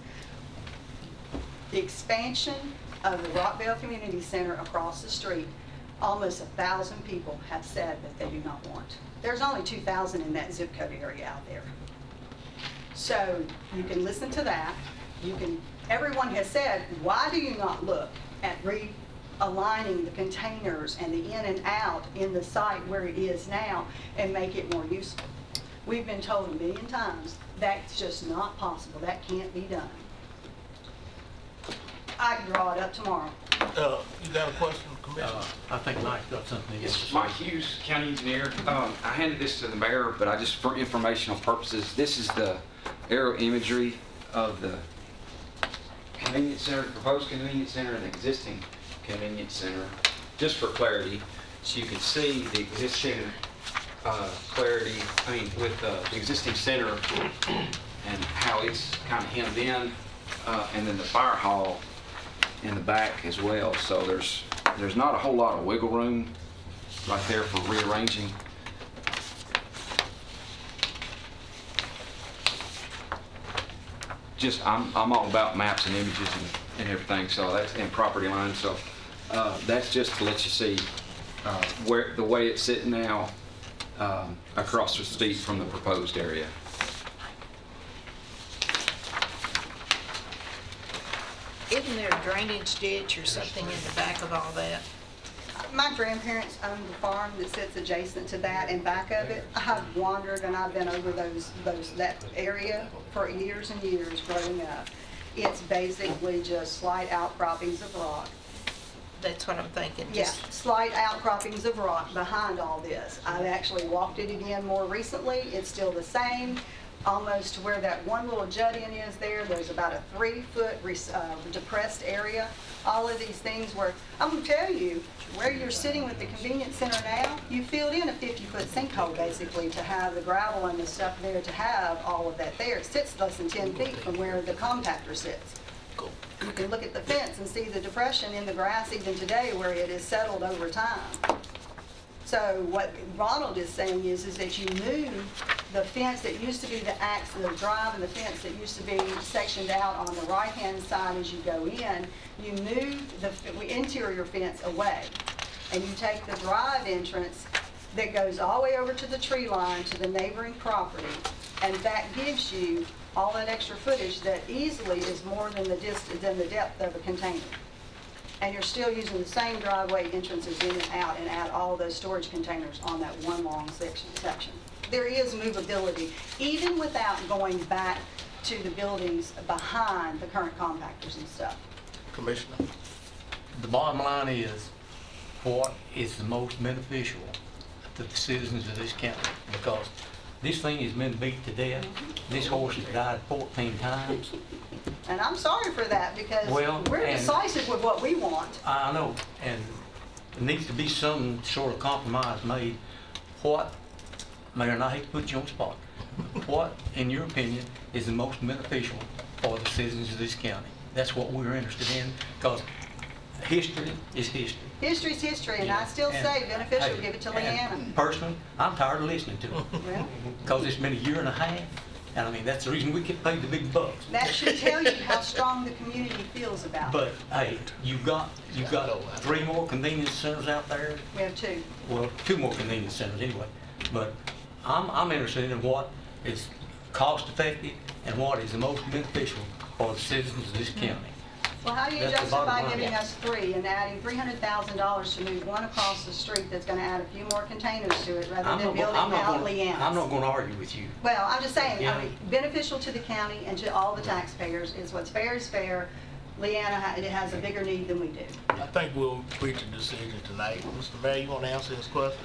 The expansion of the Rockvale Community Center across the street, almost 1,000 people have said that they do not want. There's only 2,000 in that zip code area out there. So you can listen to that. Everyone has said, why do you not look at realigning the containers and the in and out in the site where it is now and make it more useful? We've been told 1,000,000 times that's just not possible. That can't be done. I can draw it up tomorrow. You got a question, Commissioner? I think Mike's got something. Yes, Mike Hughes, County Engineer. I handed this to the mayor, but for informational purposes, this is the aerial imagery of the convenience center, proposed convenience center, and the existing convenience center, just for clarity, so you can see the existing clarity, with the existing center and how it's kind of hemmed in, and then the fire hall in the back as well. So there's not a whole lot of wiggle room right there for rearranging. Just, I'm all about maps and images and everything, so that's, and property lines, so that's just to let you see where, the way it's sitting now across the street from the proposed area. Isn't there a drainage ditch or something in the back of all that? My grandparents owned the farm that sits adjacent to that, and back of it, I've wandered and I've been over that area for years and years growing up. It's basically just slight outcroppings of rock. That's what I'm thinking. Yeah, Just slight outcroppings of rock behind all this. I've actually walked it again more recently. It's still the same. Almost to where that one little jut-in is there, there's about a 3-foot depressed area. All of these things where, I'm going to tell you, where you're sitting with the convenience center now, you filled in a 50-foot sinkhole basically to have the gravel and the stuff there to have all of that there. It sits less than 10 feet from where the compactor sits. You can look at the fence and see the depression in the grass even today where it is settled over time. So what Ronald is saying is that you move the fence that used to be the drive and the fence that used to be sectioned out on the right-hand side as you go in, you move the interior fence away. And you take the drive entrance that goes all the way over to the tree line to the neighboring property, and that gives you all that extra footage that easily is more than the depth of a container. And you're still using the same driveway entrances in and add all those storage containers on that one long section. There is movability, even without going back to the buildings behind the current compactors and stuff. Commissioner? The bottom line is, what is the most beneficial to the citizens of this county? Because this thing has been beat to death. This horse has died 14 times. And I'm sorry for that, because we're decisive with what we want. I know, and there needs to be some sort of compromise made. What, Mayor, and I hate to put you on the spot, what, in your opinion, is the most beneficial for the citizens of this county? That's what we're interested in, because history is history. History's history, and I still say beneficial, give it to Leanna. Personally, I'm tired of listening to it. Well, Because it's been a year and a half, and I mean, that's the reason we get paid the big bucks. that should tell you how strong the community feels about it. But hey, you've got 3 more convenience centers out there. We have 2. Well, 2 more convenience centers anyway. But I'm interested in what is cost effective and what is the most beneficial for the citizens of this county. Well, how do you That's the bottom justify line. giving us 3 and adding $300,000 to move one across the street that's going to add a few more containers to it rather than building out Leanna's? I'm not going to argue with you. Well, I'm just saying, Yeah. I mean, beneficial to the county and to all the taxpayers is what's fair is fair. Leanna, it has a bigger need than we do. I think we'll reach a decision tonight. Mr. Mayor, you want to answer this question?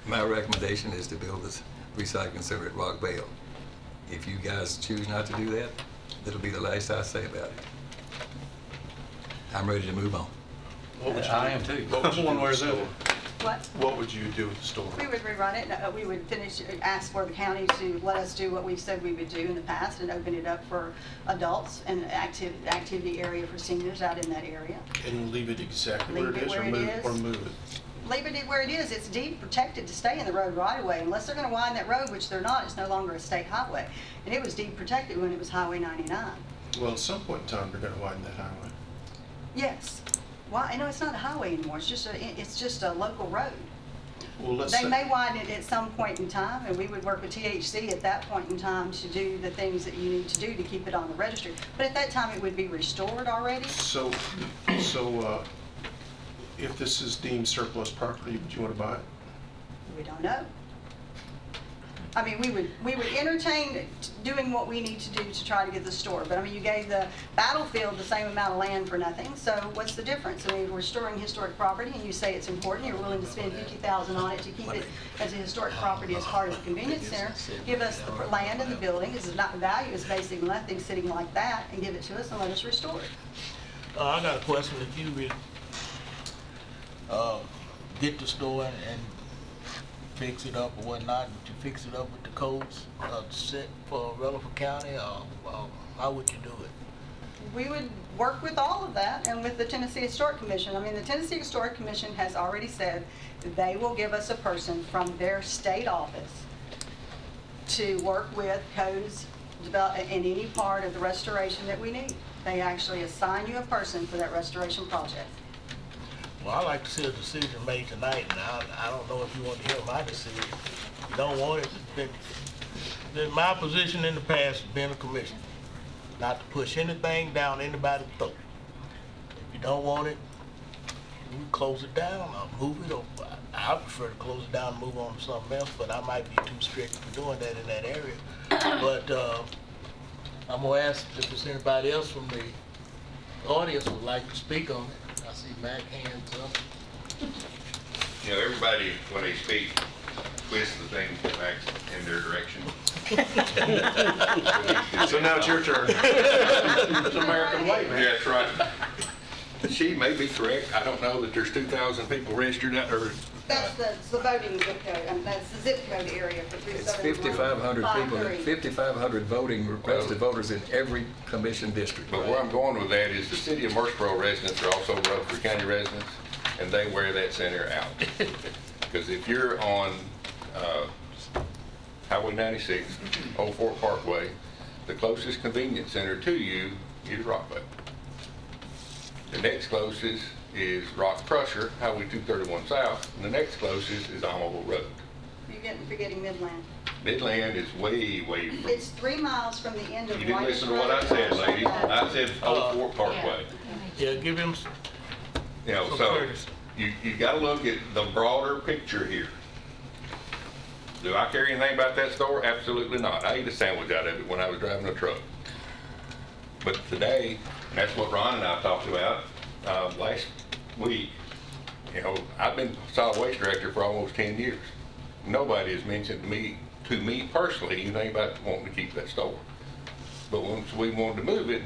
My recommendation is to build this recycling center at Rock Vale. If you guys choose not to do that, that'll be the last I say about it. I'm ready to move on. What would you I do? am too. What would you do One way or with the the other. store? What? What would you do with the store? We would rerun it. We would ask for the county to let us do what we've said we would do in the past and open it up for adults and activity area for seniors out in that area. And leave it exactly where Leave it it is, where it is. or move it? Leave it where it is. It's deed protected to stay in the road right away. Unless they're going to widen that road, which they're not, it's no longer a state highway. And it was deed protected when it was Highway 99. Well, at some point in time, they're gonna widen that highway. Yes. Why? You know, it's not a highway anymore. It's just a local road. Well, let's They say, may widen it at some point in time, and we would work with THC at that point in time to do the things that you need to do to keep it on the registry. But at that time, it would be restored already. so, if this is deemed surplus property, would you wanna buy it? We don't know. I mean, we would entertain doing what we need to do to try to get the store. But I mean, you gave the battlefield the same amount of land for nothing. So what's the difference? I mean, we're restoring historic property, and you say it's important. You're willing to spend $50,000 on it to keep it as a historic property as part of the convenience center. Give us the land and the building. This is not value. It's basically nothing sitting like that, and give it to us and let us restore it. I got a question. If you would get the store and fix it up or whatnot, would you fix it up with the codes set for Rutherford County, or how would you do it? we would work with all of that and with the Tennessee Historic Commission. I mean, the Tennessee Historic Commission has already said they will give us a person from their state office to work with codes in any part of the restoration that we need. They actually assign you a person for that restoration project. Well, I like to see a decision made tonight, and I don't know if you want to hear my decision. If you don't want it, it's been my position in the past, being a commissioner, not to push anything down anybody's throat. If you don't want it, we close it down, or move it, or I prefer to close it down and move on to something else, but I might be too strict for doing that in that area. But I'm gonna ask if there's anybody else from the audience would like to speak on it. I see Mac hands up. You know, everybody, when they speak, twists the thing back in their direction. So now it's your turn. It's American way, man. Yeah, that's right. She may be correct. I don't know that there's 2,000 people registered out, or That's the voting zip code, and that's the zip code area for It's 371. 5,500 people, 5,500 voting, requested voters in every commission district. But where I'm going with that is the city of Murfreesboro residents are also Rutherford County residents, and they wear that center out. Because if you're on Highway 96, Old Fort Parkway, the closest convenience center to you is Rockville. The next closest is Rock Crusher, Highway 231 South, and the next closest is Almaville Road. You're forgetting Midland. Midland is way, way from. It's 3 miles from the end of You didn't White's listen to what I Road. said, lady. I said Old Fort Parkway. Yeah, give him You know, some so courtesy. you gotta look at the broader picture here. Do I care anything about that store? Absolutely not. I ate a sandwich out of it when I was driving a truck. But today, and that's what Ron and I talked about last week, you know, I've been solid waste director for almost 10 years. Nobody has mentioned to me personally, anything about wanting to keep that store. But once we wanted to move it,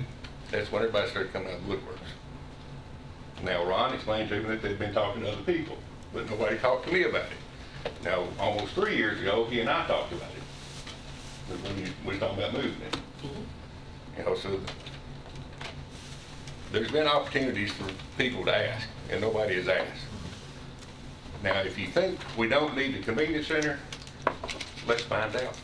that's when everybody started coming out of the woodworks. Now, Ron explained to me that they'd been talking to other people, but nobody talked to me about it. Now, almost 3 years ago, he and I talked about it. But when we were talking about moving it. You know, so there's been opportunities for people to ask, and nobody has asked. Now, if you think we don't need the convenience center, let's find out.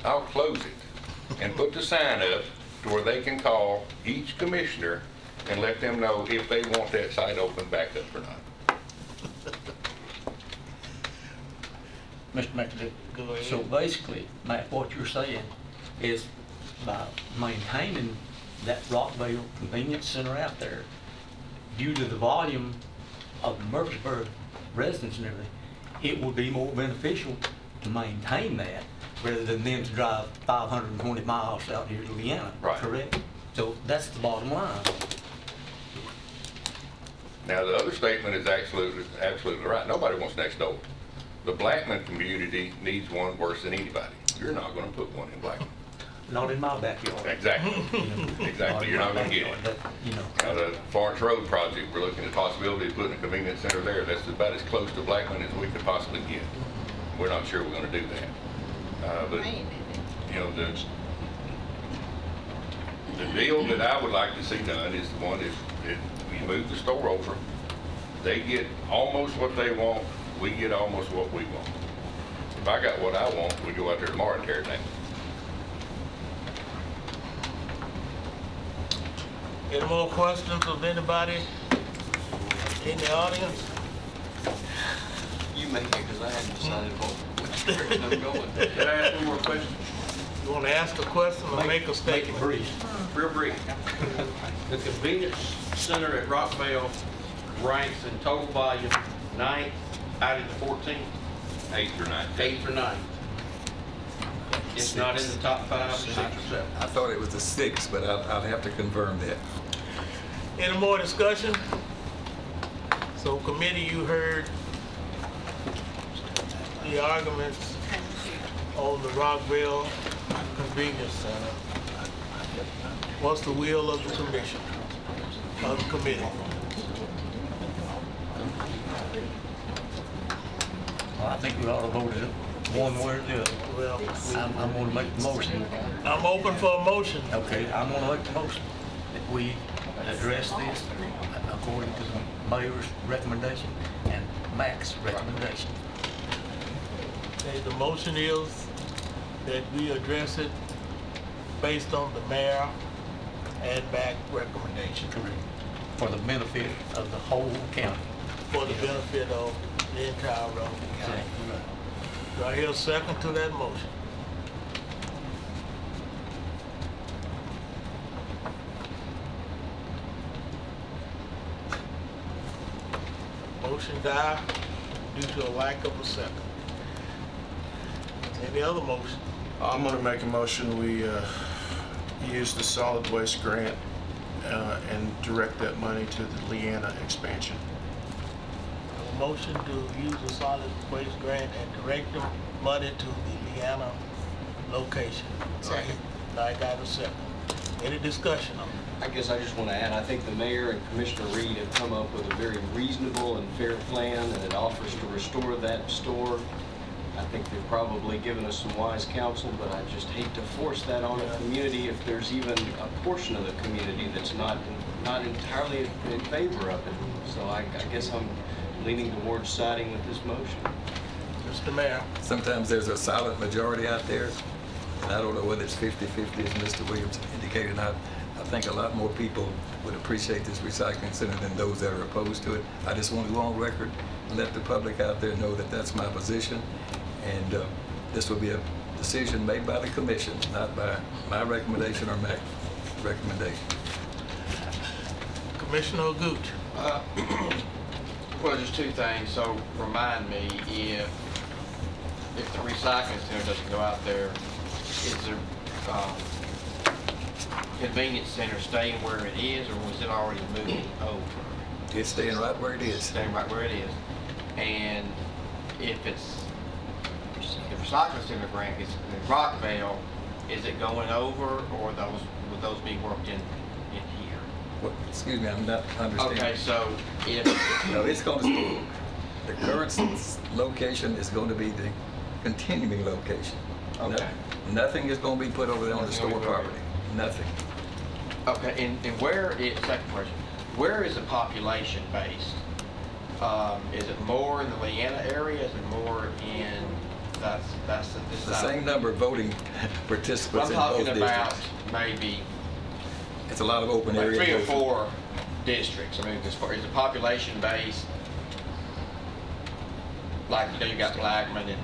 I'll close it and put the sign up to where they can call each commissioner and let them know if they want that site open back up or not. Mr. McAdoo, so basically, Matt, what you're saying is by maintaining that Rockville Convenience Center out there, due to the volume of the Murfreesboro residents and everything, it would be more beneficial to maintain that rather than them to drive 520 miles out here to Leanna, Right. correct? So that's the bottom line. Now, the other statement is absolutely right. Nobody wants next door. The Blackman community needs one worse than anybody. You're not going to put one in Blackman. Not in my backyard. Exactly. Exactly. You're not going to get it. That, you know. Now, the Florence Road project, we're looking at the possibility of putting a convenience center there. That's about as close to Blackman as we could possibly get. We're not sure we're going to do that. But, you know, the deal that I would like to see done is the one that we move the store over. They get almost what they want. We get almost what we want. If I got what I want, we go out there tomorrow and tear it down. Any more questions of anybody in the audience? You make it, because I hadn't decided which direction I'm going. Can I ask one more question? You want to ask a question or make a statement? Real brief. The convenience center at Rockville ranks in total volume 9th out of the 14th, 8th or 9th. 8th or 9th. It's not in the top 5, 6, or 7. I thought it was the 6th, but I'll have to confirm that. Any more discussion? So committee, you heard the arguments on the Rockville Convenience Center. What's the will of the commission, of the committee? Well, I think we ought to vote it one way or the other. Well, I'm going to make the motion. I'm open for a motion. Okay, I'm going to make the motion. we address this according to the mayor's recommendation and Mac's recommendation. Okay, the motion is that we address it based on the mayor and back recommendation. Correct. For the benefit of the whole county. For the benefit of the entire Rutherford County. Do I hear a second to that motion? Motion died due to a lack of a second. Any other motion? I'm going to make a motion, we use the solid waste grant and direct that money to the Leanna expansion. A motion to use the solid waste grant and direct the money to the Leanna location. Second. I got a second. Any discussion on it? I guess I just want to add, I think the mayor and Commissioner Reed have come up with a very reasonable and fair plan, and it offers to restore that store. I think they've probably given us some wise counsel, but I just hate to force that on a community if there's even a portion of the community that's not entirely in favor of it. So I guess I'm leaning towards siding with this motion. Mr. Mayor. Sometimes there's a silent majority out there, and I don't know whether it's 50-50 as Mr. Williams indicated. I think a lot more people would appreciate this recycling center than those that are opposed to it. I just want to go on record and let the public out there know that that's my position. And this will be a decision made by the commission, not by my recommendation or Mac's recommendation. Commissioner Gooch. Well, just two things. So remind me, if the recycling center doesn't go out there, is there convenience center staying where it is, or was it already moving over? It's staying right where it is. Staying right where it is. And if the recycling center grant is in Rockville, is it going over, or would those be worked in here? Well, excuse me, I'm not understanding. Okay, so if no, it's going to the current location is going to be the continuing location. Okay. Nothing is going to be put over there on the store property. Nothing. Okay, and where is, second question, where is the population based? Is it more in the Leanna area? Is it more in, this The same number of voting participants I'm in both talking about districts. maybe It's a lot of open like area. 3 or 4 districts. I mean, as far as the population based, like, you got Blackman and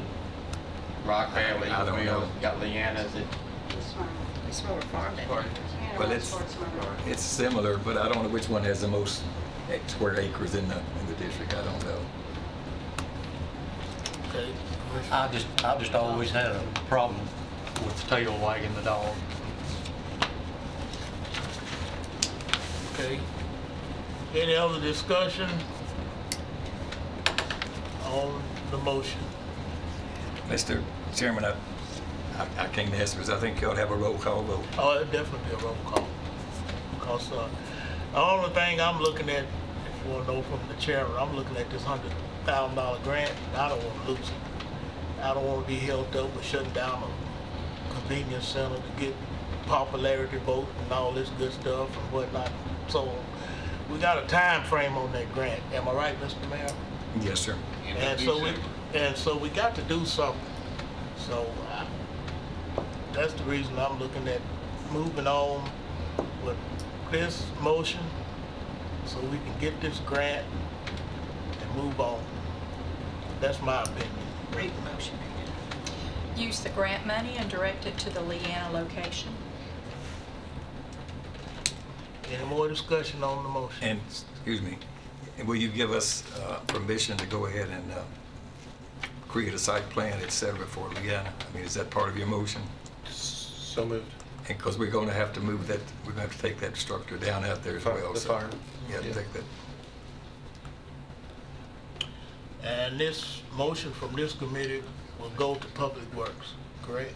Rockville, I don't know. Eagleville, you got Leanna, is it? It's more farming. Well, it's similar, but I don't know which one has the most square acres in the district. I don't know. Okay. I've just always had a problem with the tail wagging the dog. Okay. Any other discussion on the motion? Mr. Chairman, I can't answer this. I think you ought to have a roll call vote. Oh, it'd definitely be a roll call. Because the only thing I'm looking at, if you want to know from the chairman, I'm looking at this $100,000 grant, and I don't want to lose it. I don't want to be held up with shutting down a convenience center to get popularity vote and all this good stuff and whatnot. So we got a time frame on that grant. Am I right, Mr. Mayor? Yes, sir. And so we got to do something. So that's the reason I'm looking at moving on with this motion so we can get this grant and move on. That's my opinion. Read the motion. Use the grant money and direct it to the Leanna location. Any more discussion on the motion? And, excuse me, will you give us permission to go ahead and create a site plan, et cetera, for Leanna? I mean, is that part of your motion? So moved. And because we're going to have to move that, we're going to have to take that structure down out there as well. The so, fire. Yeah, Yeah. take that. And this motion from this committee will go to Public Works, correct?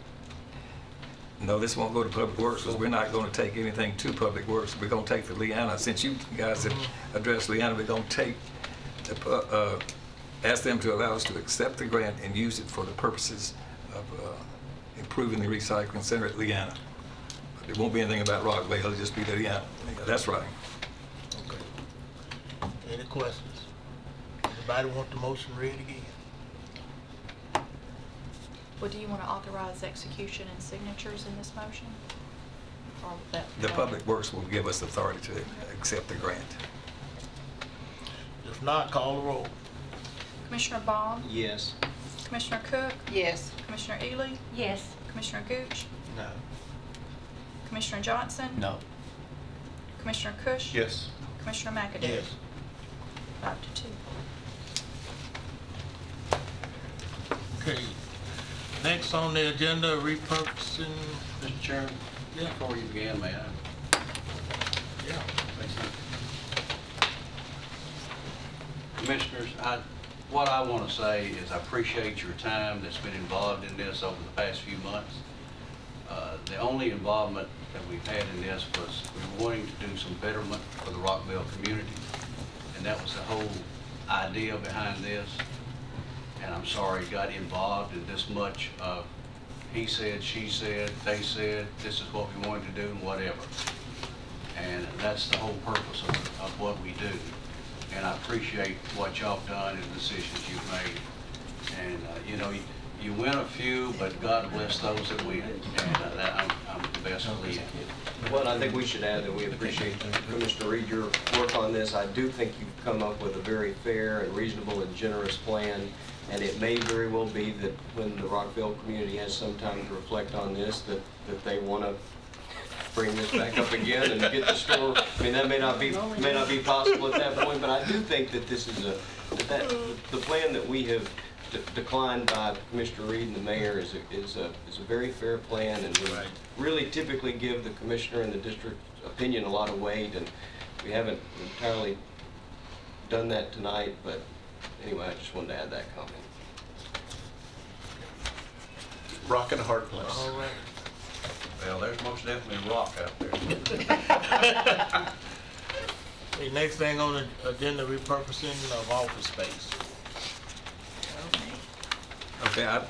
No, this won't go to Public Works because we're not going to take anything to Public Works. We're going to take the Leanna. Since you guys have addressed Leanna, we're going to take, ask them to allow us to accept the grant and use it for the purposes of improving the recycling center at Leanna. There won't be anything about Rockville, it'll just be the, yeah, that's right. Okay. Any questions? Anybody want the motion read again? Well, do you want to authorize execution and signatures in this motion? Or that? The Public Works will give us authority to accept the grant. If not, call the roll. Commissioner Baum? Yes. Commissioner Cook? Yes. Commissioner Ely? Yes. Commissioner Gooch? No. Commissioner Johnson? No. Commissioner Kush? Yes. Commissioner McAdoo? Yes. 5-2. Okay. Next on the agenda, repurposing. Mr. Chairman? Yeah. Before you begin, may I Yeah. say something? Commissioners, what I want to say is I appreciate your time that's been involved in this over the past few months. The only involvement that we've had in this was we were wanting to do some betterment for the Rockville community, and that was the whole idea behind this. And I'm sorry it got involved in this much of he said, she said, they said, this is what we wanted to do and whatever. And that's the whole purpose of what we do. And I appreciate what y'all done and the decisions you've made. And, you know, you win a few, but God bless those that win. And I'm the best lead. Well, I think we should add that we appreciate Commissioner Reed, your work on this. I do think you've come up with a very fair and reasonable and generous plan. And it may very well be that when the Rockville community has some time to reflect on this, that they want to bring this back up again and get the store. I mean, that may not be possible at that point, but I do think that this is the plan that we have declined by Commissioner Reed and the mayor is a very fair plan, and we really typically give the commissioner and the district opinion a lot of weight, and we haven't entirely done that tonight, but anyway, I just wanted to add that comment. Rock and a hard place. All right. Well, there's most definitely a rock out there. The next thing on the agenda, repurposing of office space. Okay, I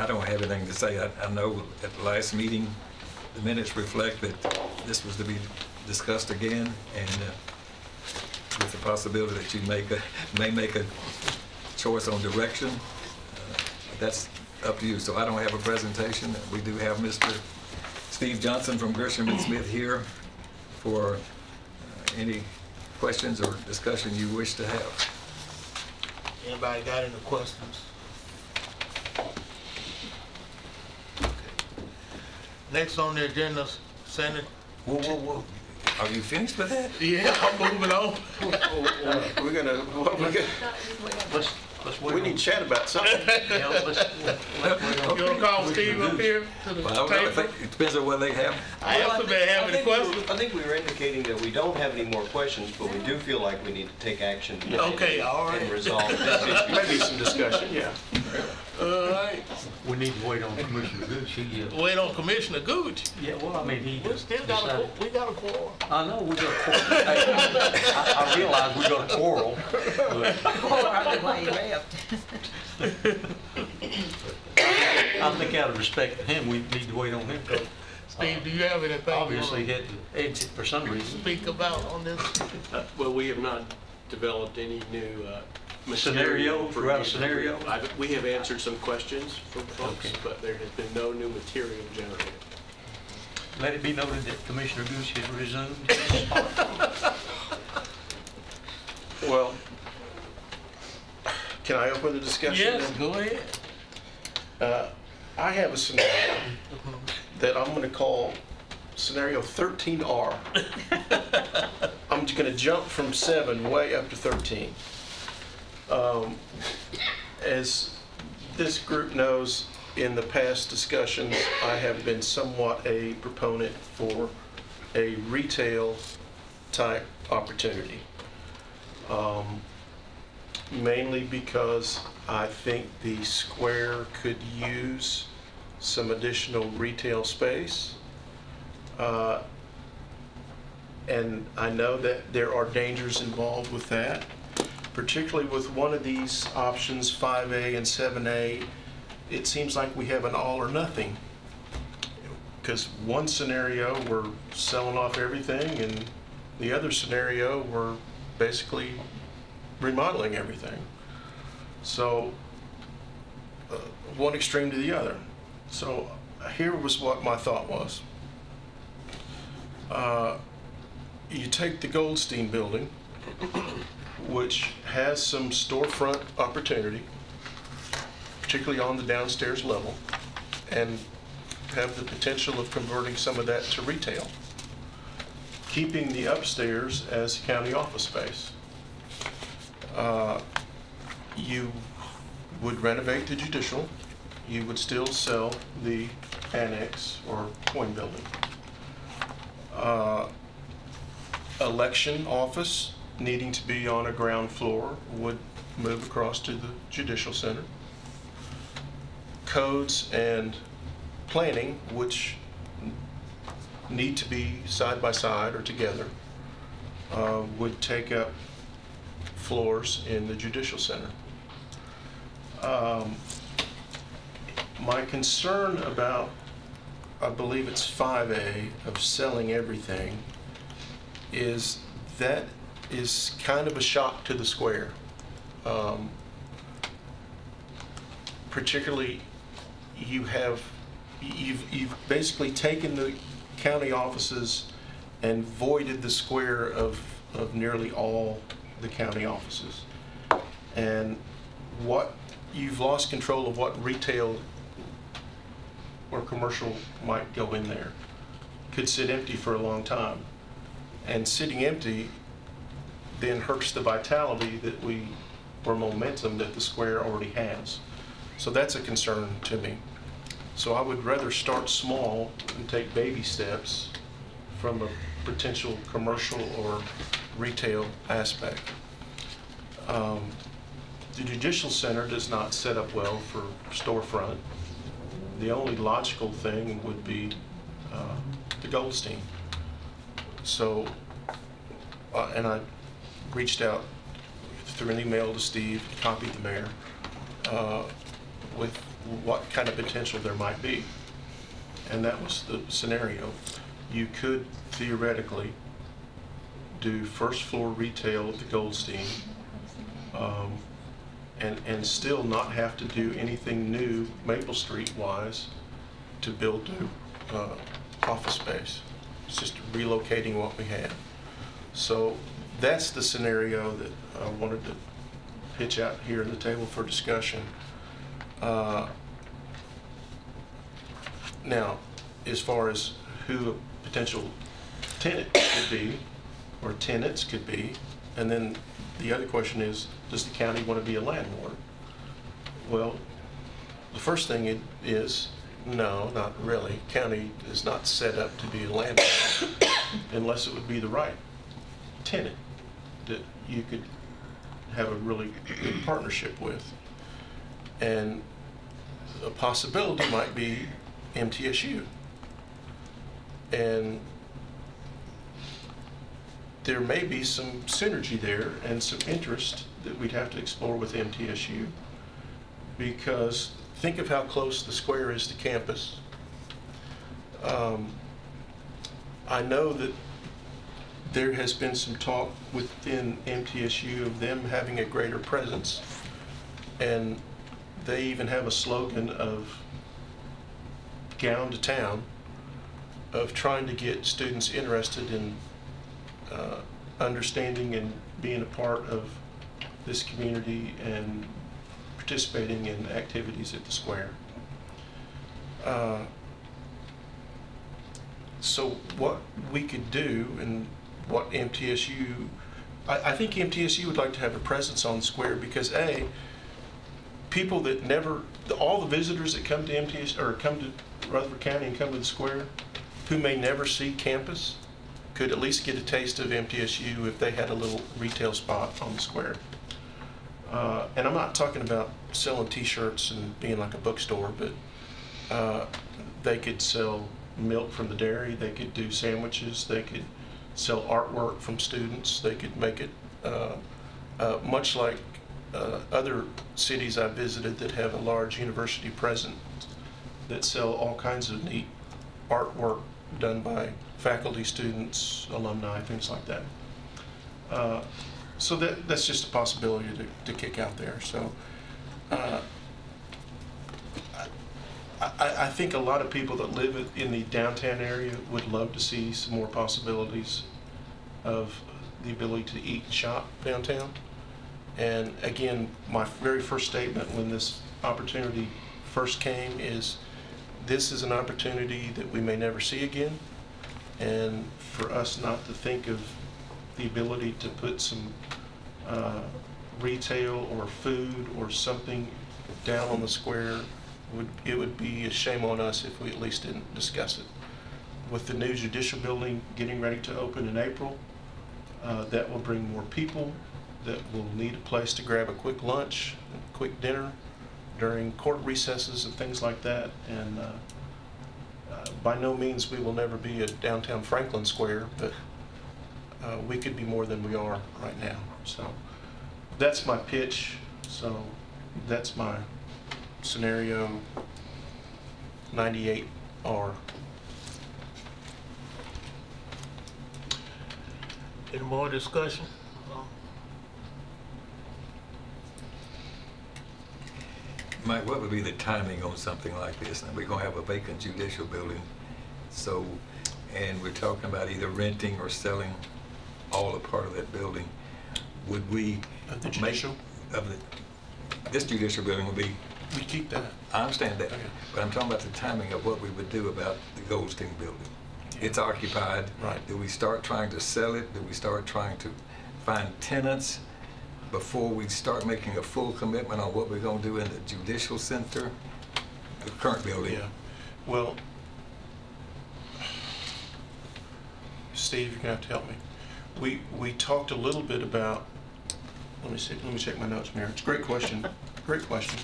don't have anything to say. I know at the last meeting, the minutes reflect that this was to be discussed again, and with the possibility that you may make a choice on direction. That's up to you. So I don't have a presentation. We do have Mr. Steve Johnson from Grisham & Smith here for any questions or discussion you wish to have. Anybody got any questions? Okay. Next on the agenda, Senate. Whoa. Are you finished with that? Yeah, I'm moving on. We need to chat about something. You gonna call Steve up here to the Well, I table? think it depends on what they have. I also been having a question. I think we were indicating that we don't have any more questions, but we do feel like we need to take action Okay, all right. and resolve this issue. Maybe some discussion, yeah. All right. We need to wait on Commissioner Gooch. Wait on Commissioner Gooch. Yeah, well, I mean, he We still got decided. we got a quorum. I know, we got a quarrel. Hey, I realize we got a quarrel, but I think out of respect to him, we need to wait on him. Steve, do you have anything? Obviously, he you had to exit for some wanna reason. speak about on this? Well, we have not developed any new Scenario, material. throughout a scenario? We have answered some questions from folks, Okay. but there has been no new material generated. Let it be noted that Commissioner Gooch has resumed his spot. Well, can I open the discussion? Yes, go ahead. I have a scenario that I'm going to call scenario 13R. I'm just going to jump from 7 way up to 13. As this group knows, in the past discussions, I have been somewhat a proponent for a retail type opportunity. Mainly because I think the square could use some additional retail space. And I know that there are dangers involved with that, particularly with one of these options, 5A and 7A. It seems like we have an all or nothing. Because one scenario, we're selling off everything, and the other scenario, we're basically remodeling everything. So one extreme to the other. So here was what my thought was. You take the Goldstein building, which has some storefront opportunity, particularly on the downstairs level, and have the potential of converting some of that to retail, keeping the upstairs as county office space. You would renovate the judicial. You would still sell the annex or coin building. Election office, needing to be on a ground floor, would move across to the judicial center. Codes and planning, which need to be side by side or together, would take up floors in the judicial center. My concern about, I believe it's 5A, of selling everything, is that is kind of a shock to the square. Particularly, you've basically taken the county offices and voided the square of nearly all the county offices. And you've lost control of what retail or commercial might go in there. Could sit empty for a long time. And sitting empty then hurts the vitality or momentum that the square already has. So that's a concern to me. So I would rather start small and take baby steps from a potential commercial or retail aspect. The judicial center does not set up well for storefront. The only logical thing would be the Goldstein. So, and I reached out through an email to Steve, copied the mayor, with what kind of potential there might be. And that was the scenario. You could theoretically do first floor retail at the Goldstein, and still not have to do anything new Maple Street wise to build new office space. It's just relocating what we have. So that's the scenario that I wanted to pitch out here at the table for discussion. Now, as far as who a potential tenant could be, or tenants could be, and then the other question is, does the county want to be a landlord? Well, the first thing is, no, not really. County is not set up to be a landlord unless it would be the right tenant that you could have a really good partnership with. And a possibility might be MTSU. And there may be some synergy there and some interest that we'd have to explore with MTSU, because think of how close the square is to campus. I know that there has been some talk within MTSU of them having a greater presence, and they even have a slogan of gown to town, of trying to get students interested in understanding and being a part of this community and participating in activities at the square. So what we could do, and what MTSU, I think MTSU would like to have a presence on the square, because people that all the visitors that come to MTSU or come to Rutherford County and come to the square, who may never see campus, could at least get a taste of MTSU if they had a little retail spot on the square. And I'm not talking about selling t-shirts and being like a bookstore, but they could sell milk from the dairy, they could do sandwiches, they could sell artwork from students, they could make it much like other cities I've visited that have a large university presence that sell all kinds of neat artwork done by faculty, students, alumni, things like that. So that's just a possibility to kick out there. So I think a lot of people that live in the downtown area would love to see some more possibilities of the ability to eat and shop downtown. And again, my very first statement when this opportunity first came is this is an opportunity that we may never see again. And for us not to think of the ability to put some retail or food or something down on the square, it would be a shame on us if we at least didn't discuss it. With the new judicial building getting ready to open in April, that will bring more people that will need a place to grab a quick lunch, a quick dinner during court recesses and things like that. And by no means we will never be a downtown Franklin Square, but we could be more than we are right now. So that's my pitch. So that's my scenario 98R. Any more discussion? Mike, what would be the timing on something like this? And we're going to have a vacant judicial building, so, and we're talking about either renting or selling all or part of that building. Would we Of the judicial? This judicial building would be... We keep that. I understand that, Okay. but I'm talking about the timing of what we would do about the Goldstein building. It's occupied. Right. Do we start trying to sell it? Do we start trying to find tenants before we start making a full commitment on what we're going to do in the judicial center, the current building? Yeah. Well, Steve, you're going to have to help me. We talked a little bit about, let me see, let me check my notes, Mayor. It's a great question. Great question.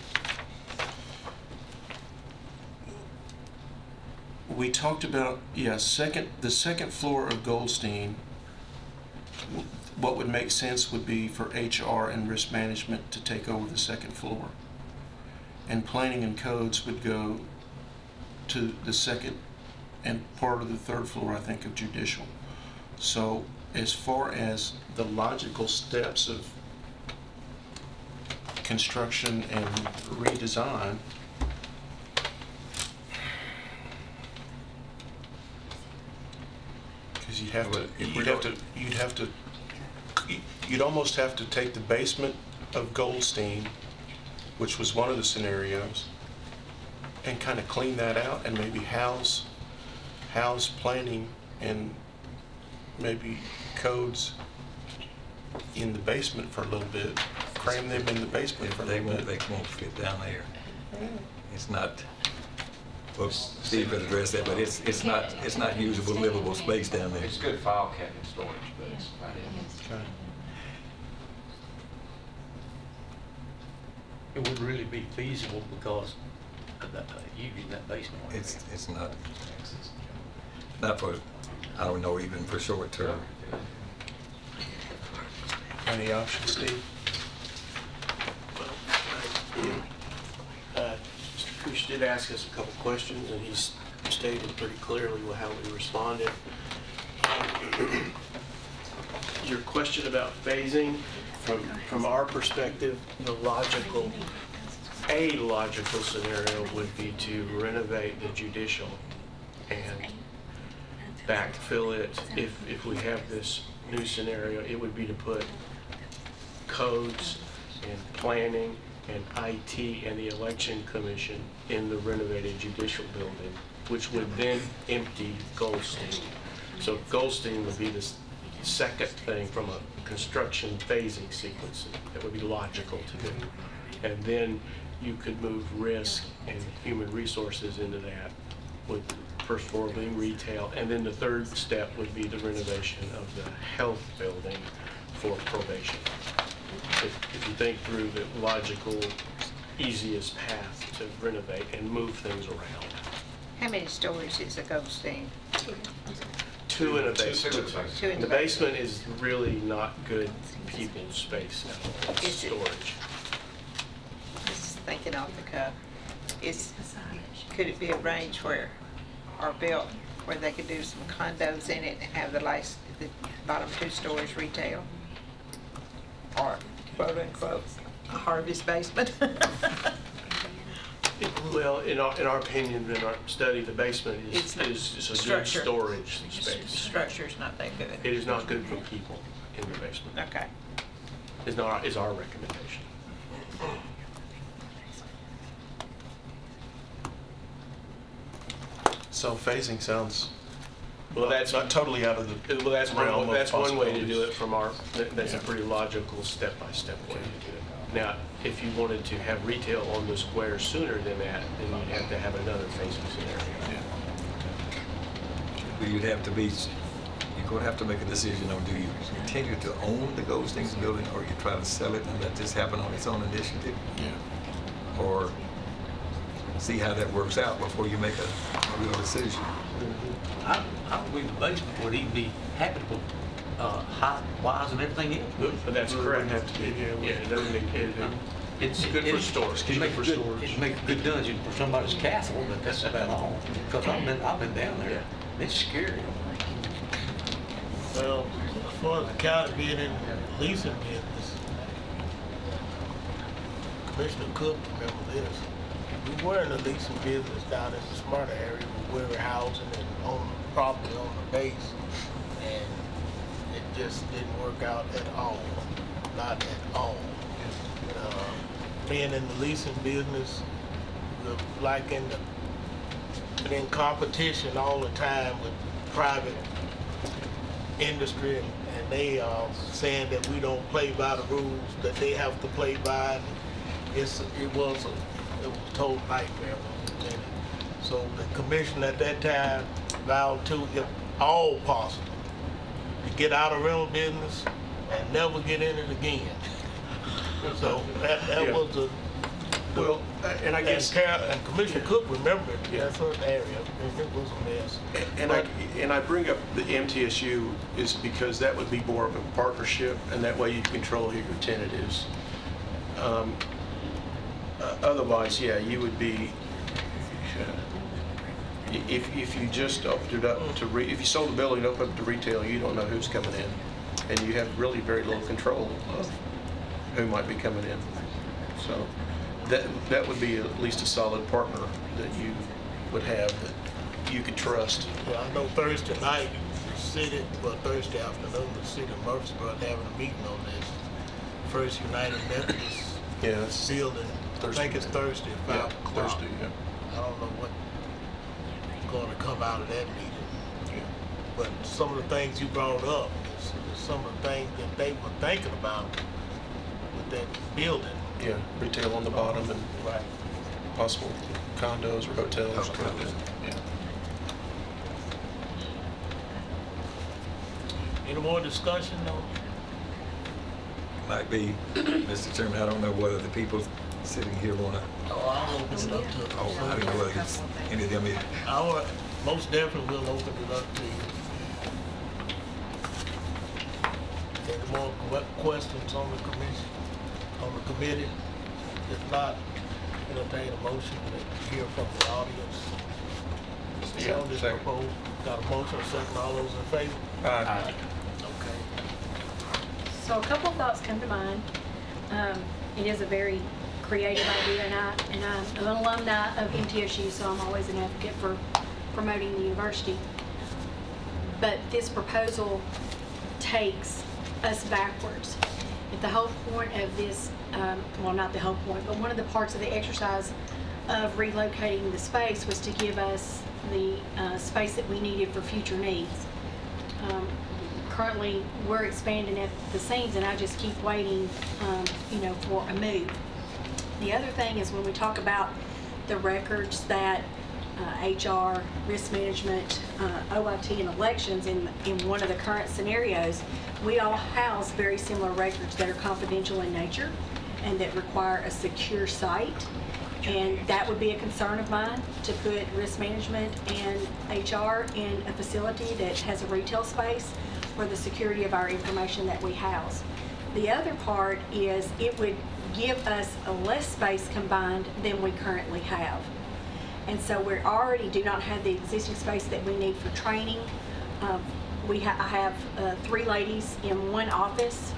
We talked about, yeah, the second floor of Goldstein. What would make sense would be for HR and risk management to take over the second floor. And planning and codes would go to the second and part of the third floor, I think, of judicial. So as far as the logical steps of construction and redesign, because you'd almost have to take the basement of Goldstein, which was one of the scenarios, and kind of clean that out and maybe house planning and maybe codes in the basement for a little bit, cram them in the basement for a little bit. They won't fit down there. It's not, well, Steve could address that, but it's not usable, livable space down there. It's good file cabinet storage, but it's not it. Okay. It would really be feasible because of that, using that basement. It's not for, I don't know, even for short term. Any options, Steve? Mr. Kush did ask us a couple questions, and he's stated pretty clearly how we responded. Your question about phasing, from our perspective, a logical scenario would be to renovate the judicial and backfill it. If we have this new scenario, it would be to put codes and planning and IT and the election commission in the renovated judicial building, which would then empty Goldstein. So Goldstein would be the second thing from a construction phasing sequence that would be logical to do. And then you could move risk and human resources into that, with first floor being retail. And then the third step would be the renovation of the health building for probation. If you think through the logical, easiest path to renovate and move things around. How many stories is a Goldstein? Two in a basement. Two in The the basement is really not good people space at all. It's Is it? storage. Just thinking off the cuff. Could it be arranged where are built where they could do some condos in it and have the bottom 2 stories retail? Or quote unquote, a Harvey's basement? Well, in our opinion, in our study, the basement is a good Structure. storage The space. structure's not that good. It is not good for people in the basement. Okay. Is our recommendation. So phasing sounds Well, that's not totally out of the Well, that's realm of one way to do possibilities. it from that's a pretty logical step-by-step way to do it. Now, if you wanted to have retail on the square sooner than that, then you'd have to have another phasing scenario. You'd have to be, you're gonna have to make a decision on, do you continue to own the Goldstein's building, or you try to sell it and let this happen on its own initiative? Yeah. Or see how that works out before you make a real decision. I believe the basement would even be happy to put height-wise and everything else. But that's correct. Have to be, Yeah, it doesn't need, it's good for storage. It'd make a good dungeon for somebody's castle, but that's about all. Because I've been down there. It's scary. Well, as far as the county being in the leasing business, Commissioner Cook, remember this, we were in the leasing business down in the Smyrna area, we were housing and owning property on the base, and it just didn't work out at all, not at all. Being in the leasing business, we're like in competition all the time with private industry, and they are saying that we don't play by the rules that they have to play by. It was a total nightmare. So the commission at that time vowed to, if all possible, to get out of rental business and never get in it again. So that was the. Well, and I guess. And Commissioner Cook remembered that certain area, and it was a mess. And I bring up the MTSU is because that would be more of a partnership, and that way you control who your tenant is. Otherwise, yeah, you would be, if you just opened it up to, if you sold the building and opened up to retail, you don't know who's coming in. And you have really very little control of who might be coming in. So that would be at least a solid partner that you would have that you could trust. Well, I know Thursday night, the city, well, Thursday afternoon, the city of Murfreesboro having a meeting on this. First United Methodist building. I think it's Thursday at 5 o'clock. Thursday, yeah. I don't know what's going to come out of that meeting. Yeah. But some of the things you brought up is some of the things that they were thinking about with that building. Yeah, retail on the bottom and Right. possible condos or hotels. Yeah. Any more discussion though? Might be, Mr. Chairman, I don't know whether the people sitting here wanna, Oh, I'll open it up to. I don't know whether it's any of them. Most definitely will open it up to you. Any more questions on the commission, on the committee? If not, entertain a motion to hear from the audience. Yeah, On this second. proposal, got a motion, a second, all those in favor? Aye. Okay. So a couple of thoughts come to mind. It is a very creative idea, and I'm an alumni of MTSU, so I'm always an advocate for promoting the university. But this proposal takes us backwards. If the whole point of this, well, not the whole point, but one of the parts of the exercise of relocating the space was to give us the space that we needed for future needs. Currently, we're expanding at the seams, and I just keep waiting, for a move. The other thing is when we talk about the records that HR, risk management, OIT, and elections in one of the current scenarios, we all house very similar records that are confidential in nature and that require a secure site. And that would be a concern of mine, to put risk management and HR in a facility that has a retail space for the security of our information that we house. The other part is it would give us a less space combined than we currently have. And so we already do not have the existing space that we need for training. I have 3 ladies in one office,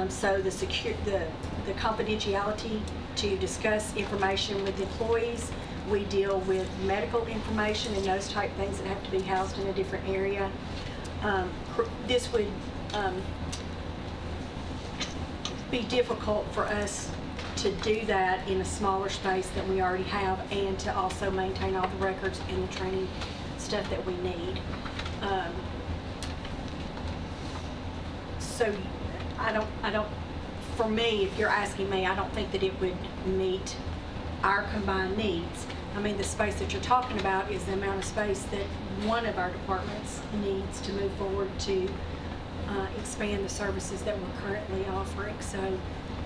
so the confidentiality to discuss information with employees. We deal with medical information and those type things that have to be housed in a different area. This would be difficult for us to do that in a smaller space that we already have, and to also maintain all the records and the training stuff that we need. So I don't, for me, if you're asking me, I don't think that it would meet our combined needs. I mean, the space that you're talking about is the amount of space that one of our departments needs to move forward to expand the services that we're currently offering. So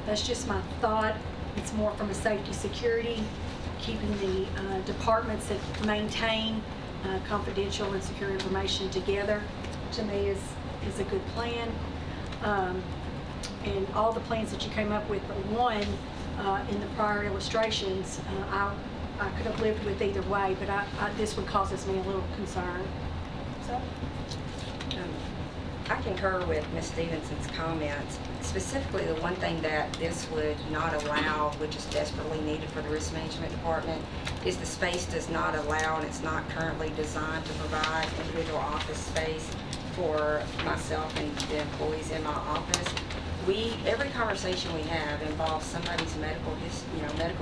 that's just my thought. It's more from a safety security, keeping the departments that maintain confidential and secure information together, to me is a good plan. And all the plans that you came up with, but one in the prior illustrations, I could have lived with either way, but this one causes me a little concern. So. I concur with Ms. Stevenson's comments. Specifically, the one thing that this would not allow, which is desperately needed for the risk management department, is the space does not allow, and it's not currently designed to provide individual office space for myself and the employees in my office. Every conversation we have involves somebody's medical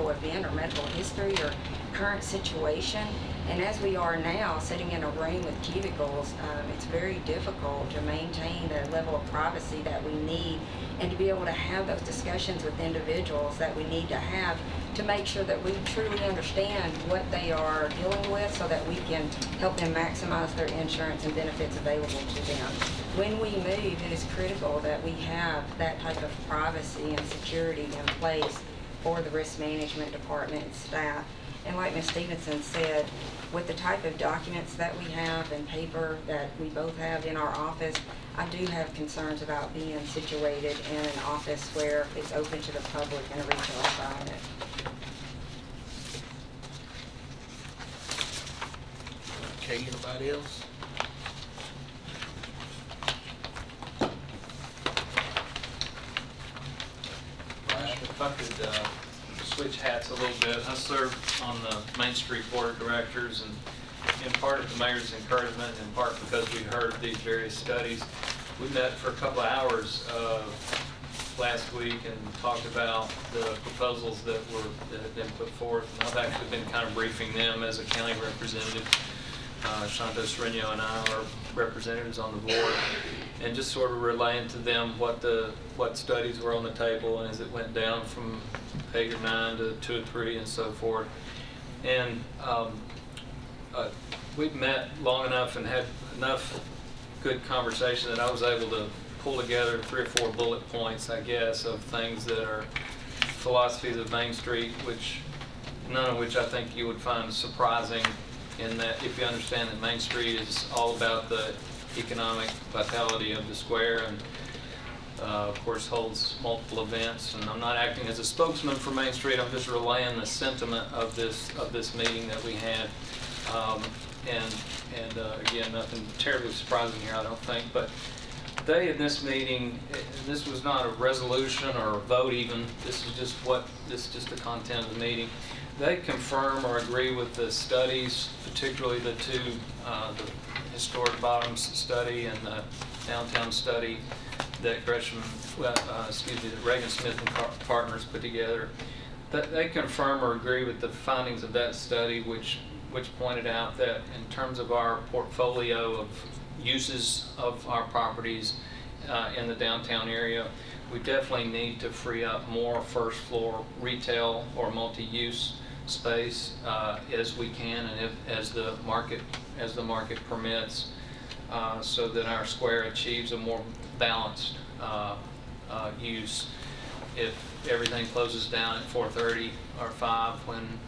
event or medical history or current situation. And as we are now sitting in a room with cubicles, it's very difficult to maintain the level of privacy that we need, and to be able to have those discussions with individuals that we need to have to make sure that we truly understand what they are dealing with, so that we can help them maximize their insurance and benefits available to them. When we move, it is critical that we have that type of privacy and security in place for the risk management department and staff. And like Ms. Stevenson said, with the type of documents that we have and paper that we both have in our office, I do have concerns about being situated in an office where it's open to the public in a retail environment. Okay, anybody else? If I could switch hats a little bit. I serve on the Main Street Board of Directors, and in part at the mayor's encouragement, in part because we heard these various studies. We met for a couple of hours last week and talked about the proposals that had been put forth. And I've actually been kind of briefing them as a county representative. Shanto Sereno and I are representatives on the board, and just sort of relaying to them what studies were on the table, and as it went down from 8 or 9 to 2 or 3 and so forth. And we've met long enough and had enough good conversation that I was able to pull together 3 or 4 bullet points, I guess, of things that are philosophies of Main Street, none of which I think you would find surprising, in that if you understand that Main Street is all about the economic vitality of the square, and of course holds multiple events. And I'm not acting as a spokesman for Main Street, I'm just relaying the sentiment of this meeting that we had. Again, nothing terribly surprising here, I don't think, but they in this meeting, this was not a resolution or a vote even, this is just the content of the meeting. They confirm or agree with the studies, particularly the 2, the historic bottoms study and the downtown study that Reagan Smith and Partners put together. They confirm or agree with the findings of that study, which pointed out that in terms of our portfolio of uses of our properties in the downtown area, we definitely need to free up more first floor retail or multi-use space as we can, and as the market permits, so that our square achieves a more balanced use. If everything closes down at 4:30 or 5 when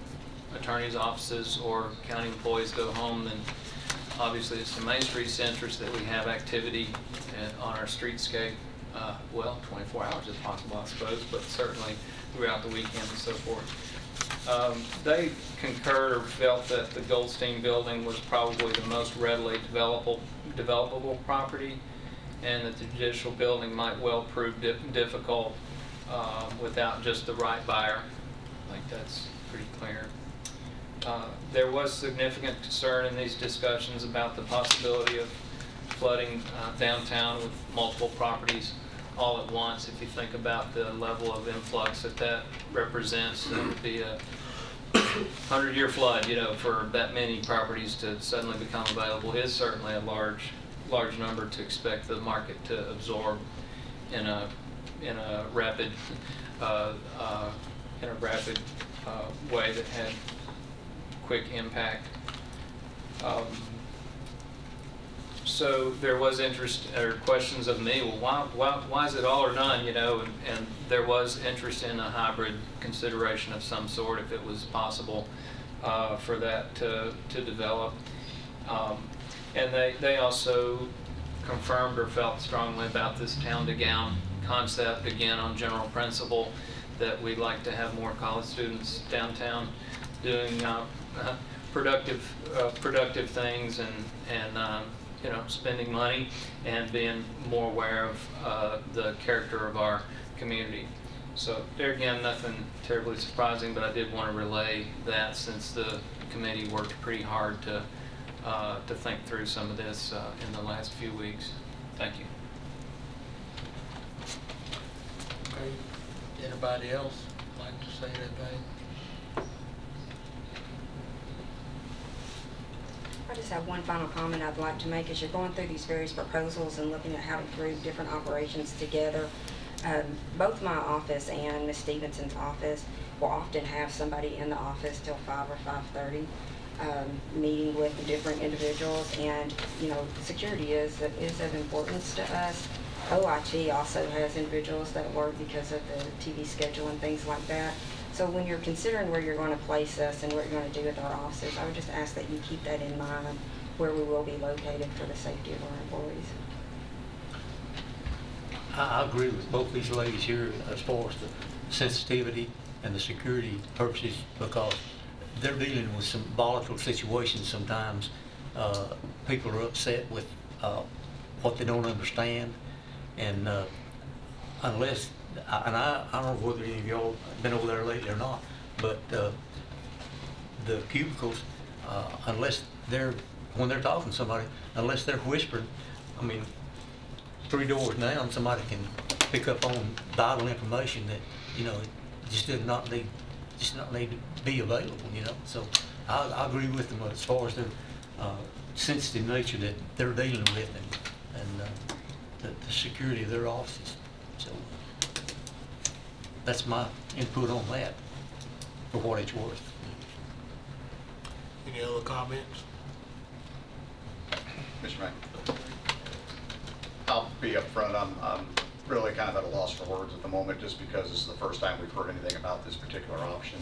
attorneys' offices or county employees go home, then obviously it's the Main Street's interest that we have activity on our streetscape, 24 hours if possible, I suppose, but certainly throughout the weekend and so forth. They concurred or felt that the Goldstein building was probably the most readily developable property, and that the judicial building might well prove difficult without just the right buyer. I think that's pretty clear. There was significant concern in these discussions about the possibility of flooding downtown with multiple properties all at once. If you think about the level of influx that represents, that would be a 100-year flood, you know, for that many properties to suddenly become available is certainly a large number to expect the market to absorb in a rapid way that had quick impact. So there was interest or questions of me, well, why is it all or none, you know, and there was interest in a hybrid consideration of some sort if it was possible for that to develop. And they also confirmed or felt strongly about this town to gown concept, again on general principle, that we'd like to have more college students downtown doing productive things and you know, spending money and being more aware of the character of our community. So there again, nothing terribly surprising, but I did want to relay that since the committee worked pretty hard to think through some of this in the last few weeks. Thank you. Okay. Anybody else like to say anything? I just have one final comment I'd like to make. As you're going through these various proposals and looking at how to group different operations together, both my office and Ms. Stevenson's office will often have somebody in the office till 5 or 5:30, meeting with the different individuals. And you know, security is of importance to us. OIT also has individuals that work because of the TV schedule and things like that. So when you're considering where you're going to place us and what you're going to do with our offices, I would just ask that you keep that in mind, where we will be located for the safety of our employees. I agree with both these ladies here as far as the sensitivity and the security purposes, because they're dealing with some volatile situations sometimes. People are upset with what they don't understand, and unless, and I don't know whether any of y'all been over there lately or not, but the cubicles, unless they're, when they're talking to somebody, unless they're whispering, I mean, 3 doors down, somebody can pick up on vital information that, you know, it just does not need, to be available, you know. So I agree with them as far as the sensitive nature that they're dealing with, and the security of their offices. So that's my input on that, for what it's worth. Any other comments? Mr. Mack, I'll be upfront. I'm really kind of at a loss for words at the moment, just because this is the first time we've heard anything about this particular option.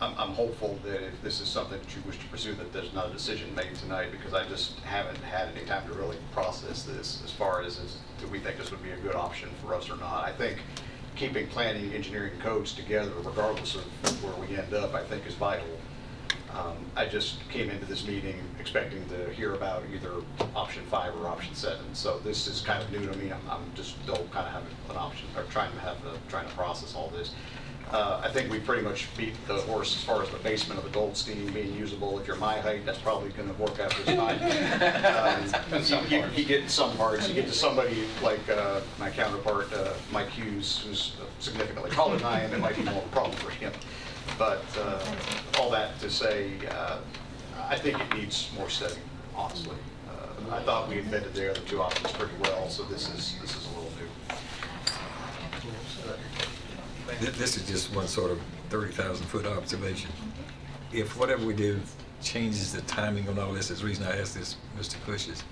I'm hopeful that if this is something that you wish to pursue, that there's not a decision made tonight, because I just haven't had any time to really process this as far as do we think this would be a good option for us or not. I think keeping planning, engineering, codes together, regardless of where we end up, I think is vital. I just came into this meeting expecting to hear about either option 5 or option 7. So this is kind of new to me. I'm just still kind of having an option, or trying to process all this. I think we pretty much beat the horse as far as the basement of the Goldstein being usable. If you're my height, that's probably going to work out just fine. You get some parts. You get to somebody like my counterpart, Mike Hughes, who's significantly taller than I am. It might be more of a problem for him. But all that to say, I think it needs more study, honestly. I thought we had vetted the other 2 options pretty well, so this is a little new. This is just one sort of 30,000-foot observation. If whatever we do changes the timing on all this, is the reason I asked this, Mr. Cush's,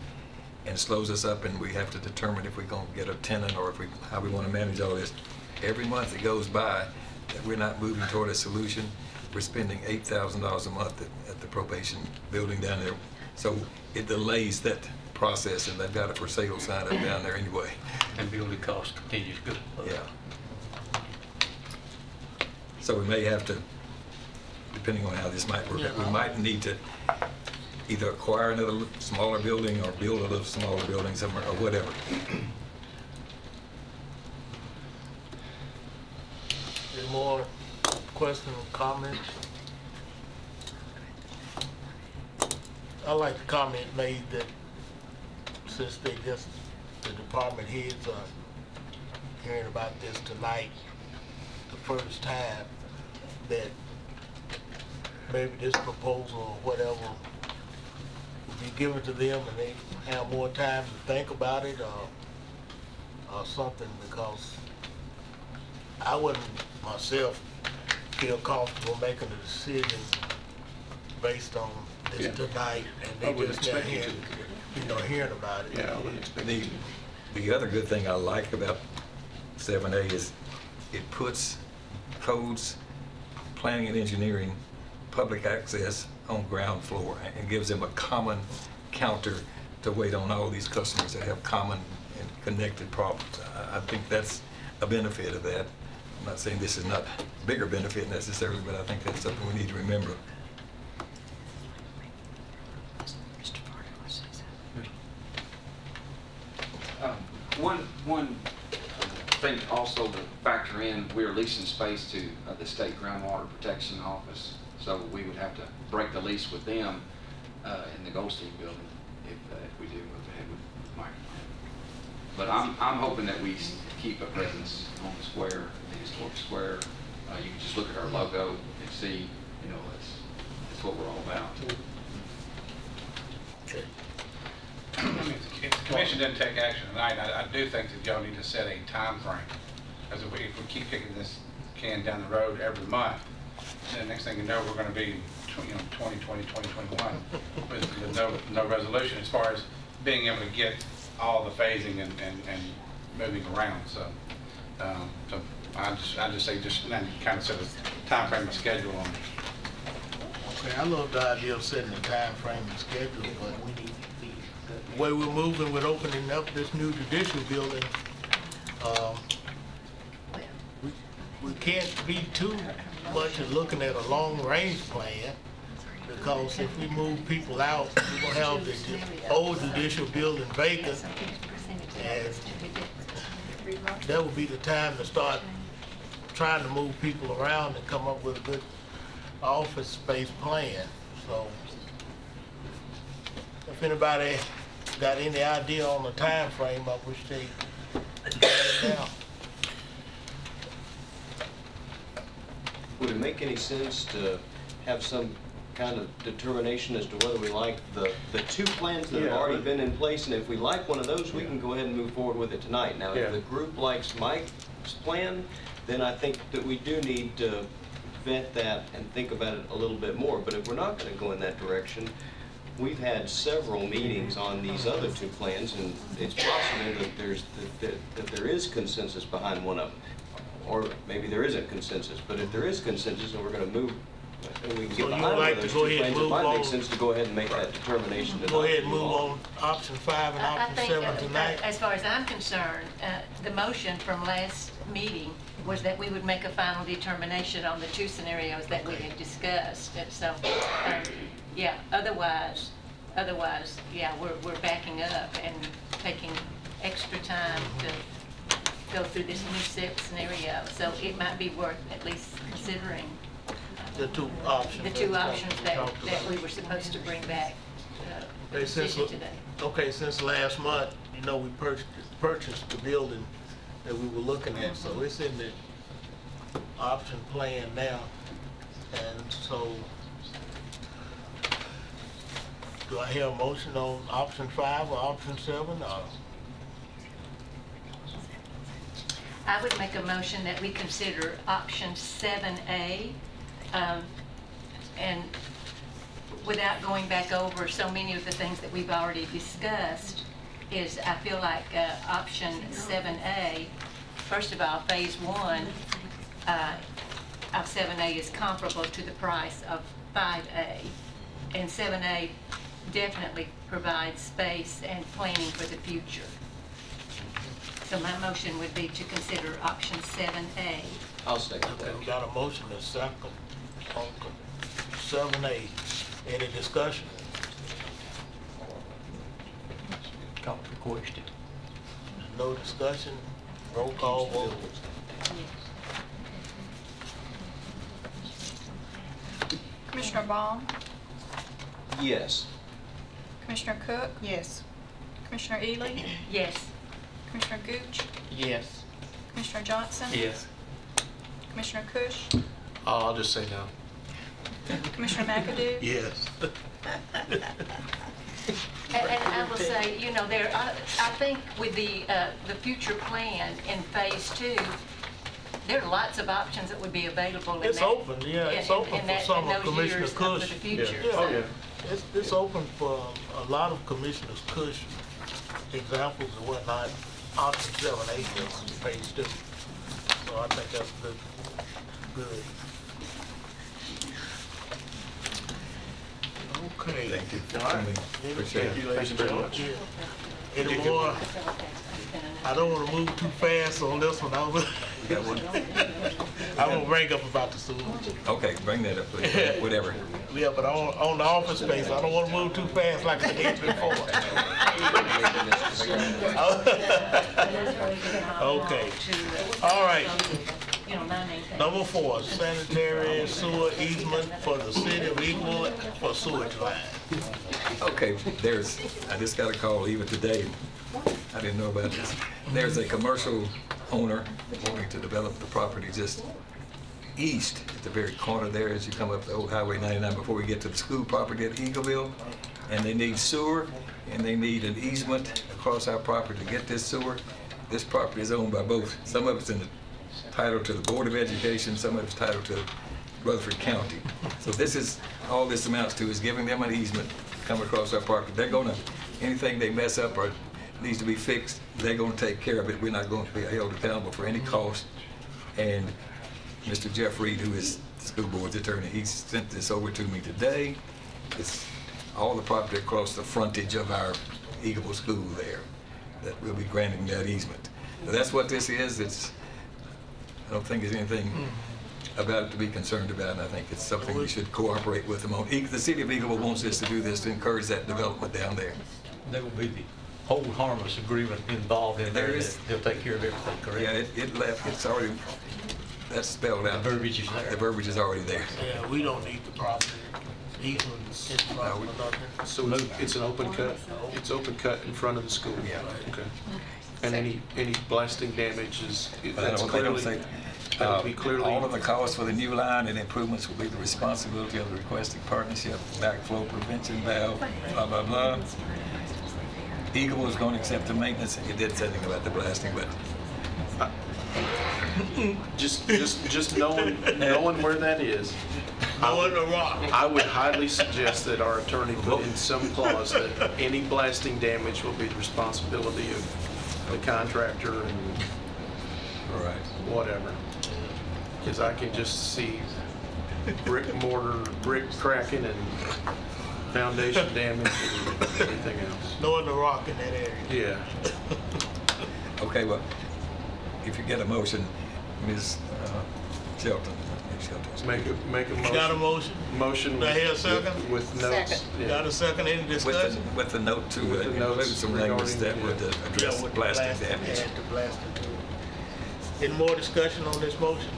and slows us up, and we have to determine if we're going to get a tenant or how we want to manage all this. Every month that goes by that we're not moving toward a solution, we're spending $8,000 a month at the probation building down there. So it delays that process, and they've got a for sale sign up down there anyway. And building cost continues to go up. Yeah. So we may have to, depending on how this might work, we might need to either acquire another smaller building or build a little smaller building somewhere or whatever. Any more questions or comments? I like the comment made that since the department heads are hearing about this tonight, the first time, that maybe this proposal or whatever will be given to them and they have more time to think about it or something, because I wouldn't myself feel comfortable making a decision based on this tonight, and they just not hearing, hearing about it. Yeah, I wouldn't expect it. The other good thing I like about 7A is it puts codes, planning and engineering, public access on ground floor and gives them a common counter to wait on all these customers that have common and connected problems. I think that's a benefit of that. I'm not saying this is not a bigger benefit necessarily, but I think that's something we need to remember. One thing also to factor in, we're leasing space to the State Groundwater Protection Office, so we would have to break the lease with them in the Goldstein building if we do move ahead with Mike. But I'm hoping that we keep a presence on the square, the historic square. You can just look at our logo and see, that's what we're all about. Okay. I mean, if the commission doesn't take action tonight, I do think that y'all need to set a time frame. Because if we keep kicking this can down the road every month, then the next thing you know, we're going to be 2020, 2021 with no resolution as far as being able to get all the phasing and moving around. So, I just say kind of set a time frame and schedule on it. Okay, I love the idea of setting a time frame and schedule, but the way we're moving with opening up this new judicial building, we can't be too much of looking at a long-range plan, because if we move people out, we're going to have the old judicial building vacant, and that would be the time to start trying to move people around and come up with a good office space plan. So if anybody got any idea on the time frame, I wish they got it down. Would it make any sense to have some kind of determination as to whether we like the two plans that have already been in place, and if we like one of those, we can go ahead and move forward with it tonight? Now, if the group likes Mike's plan, then I think that we do need to vet that and think about it a little bit more. But if we're not going to go in that direction, we've had several meetings on these other two plans, and it's possible that that there is consensus behind one of them. Or maybe there isn't consensus, but if there is consensus and we're going to move, and we can get behind one of those two plans, it might make sense to go ahead and make that determination. Go ahead and move on option 5 and option 7 tonight. As far as I'm concerned, the motion from last meeting was that we would make a final determination on the two scenarios that we had discussed. And so, yeah, otherwise, yeah, we're backing up and taking extra time to go through this new scenario. So it might be worth at least considering the two options that we were supposed to bring back the decision today. Okay, since last month, we purchased the building that we were looking at, so it's in the option plan now. And so, do I hear a motion on option 5 or option 7? Or? I would make a motion that we consider option 7A, and without going back over so many of the things that we've already discussed, I feel like option 7A, first of all, phase 1 of 7A is comparable to the price of 5A, and 7A definitely provides space and planning for the future. So my motion would be to consider option 7A. I'll second Okay, that. we got a motion and a second on 7A. Any discussion? Call for question. No discussion, roll call vote. Commissioner Baum? Yes. Commissioner Cook? Yes. Commissioner Ely? Yes. Commissioner Gooch? Yes. Commissioner Johnson? Yes. Commissioner Cush? I'll just say no. Commissioner McAdoo? Yes. And I will say, you know, I think with the future plan in phase 2, there are lots of options that would be available in that. It's open, yeah, it's open in for that- some in of those Commissioner years Cush. for the future. Yeah. Oh, yeah. It's open for a lot of Commissioners Cush examples and whatnot, option 7A is phase 2. So I think that's good. Okay. Thank you. All right. Appreciate it. Thank you very much. Any more? I don't want to move too fast on this one. I'm gonna bring up about the sewer. Okay, bring that up, please. Whatever. Yeah, but on the office space, I don't want to move too fast like I did before. Okay. All right. Number 4, sanitary sewer easement for the city of Eaglewood for sewage line. Okay, I just got a call even today. I didn't know about this. There's a commercial owner wanting to develop the property just east at the very corner there as you come up the old Highway 99 before we get to the school property at Eagleville. And they need sewer and they need an easement across our property to get this sewer. This property is owned by both. Some of it's in the title to the Board of Education, some of it's titled to Rutherford County. So this is, all this amounts to is giving them an easement to come across our property. They're gonna, anything they mess up or needs to be fixed, they're gonna take care of it. We're not going to be held accountable for any cost. And Mr. Jeff Reed, who is the school board's attorney, he sent this over to me today. It's all the property across the frontage of our Eagleville school there that we'll be granting that easement. Now, that's what this is. I don't think there's anything about it to be concerned about, and I think it's something we should cooperate with them on. The city of Eagleville wants us to do this to encourage that development down there. There will be the whole harmless agreement involved in there. There is. They'll take care of everything, correct? Yeah, it left, it's already, that's spelled out. The verbiage is there. The verbiage is already there. Yeah, we don't need the property. Easement is property or nothing. So it's an open cut? It's open cut in front of the school? Yeah. Okay. And any blasting damage is, But I that's don't- they don't clearly, say, that'll be clearly. all of the costs for the new line and improvements will be the responsibility of the requesting partnership, backflow prevention valve, blah, blah, blah. Eagle is going to accept the maintenance, and you did say something about the blasting, but Just knowing where that is, Knowing the rock. I would highly suggest that our attorney put in some clause that any blasting damage will be the responsibility of the contractor and whatever. Because I can just see brick cracking and foundation damage and everything else. Knowing the rock in that area. Yeah. okay, well, if you get a motion, Ms. Shelton. Make a motion. You got a motion? Motion. Do I hear a second? With notes. Second. Yeah. Got a second, any discussion? With the note to With the include notes some language that regarding, would address Yeah, with blasting the damage. add the blasting. Any more discussion on this motion?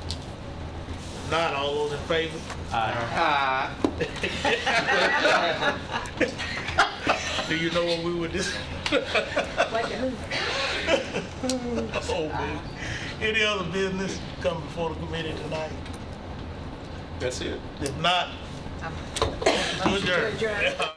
If not, all those in favor? Aye. Do you know what we were just? Oh, man. Any other business come before the committee tonight? That's it. If not, to adjourn.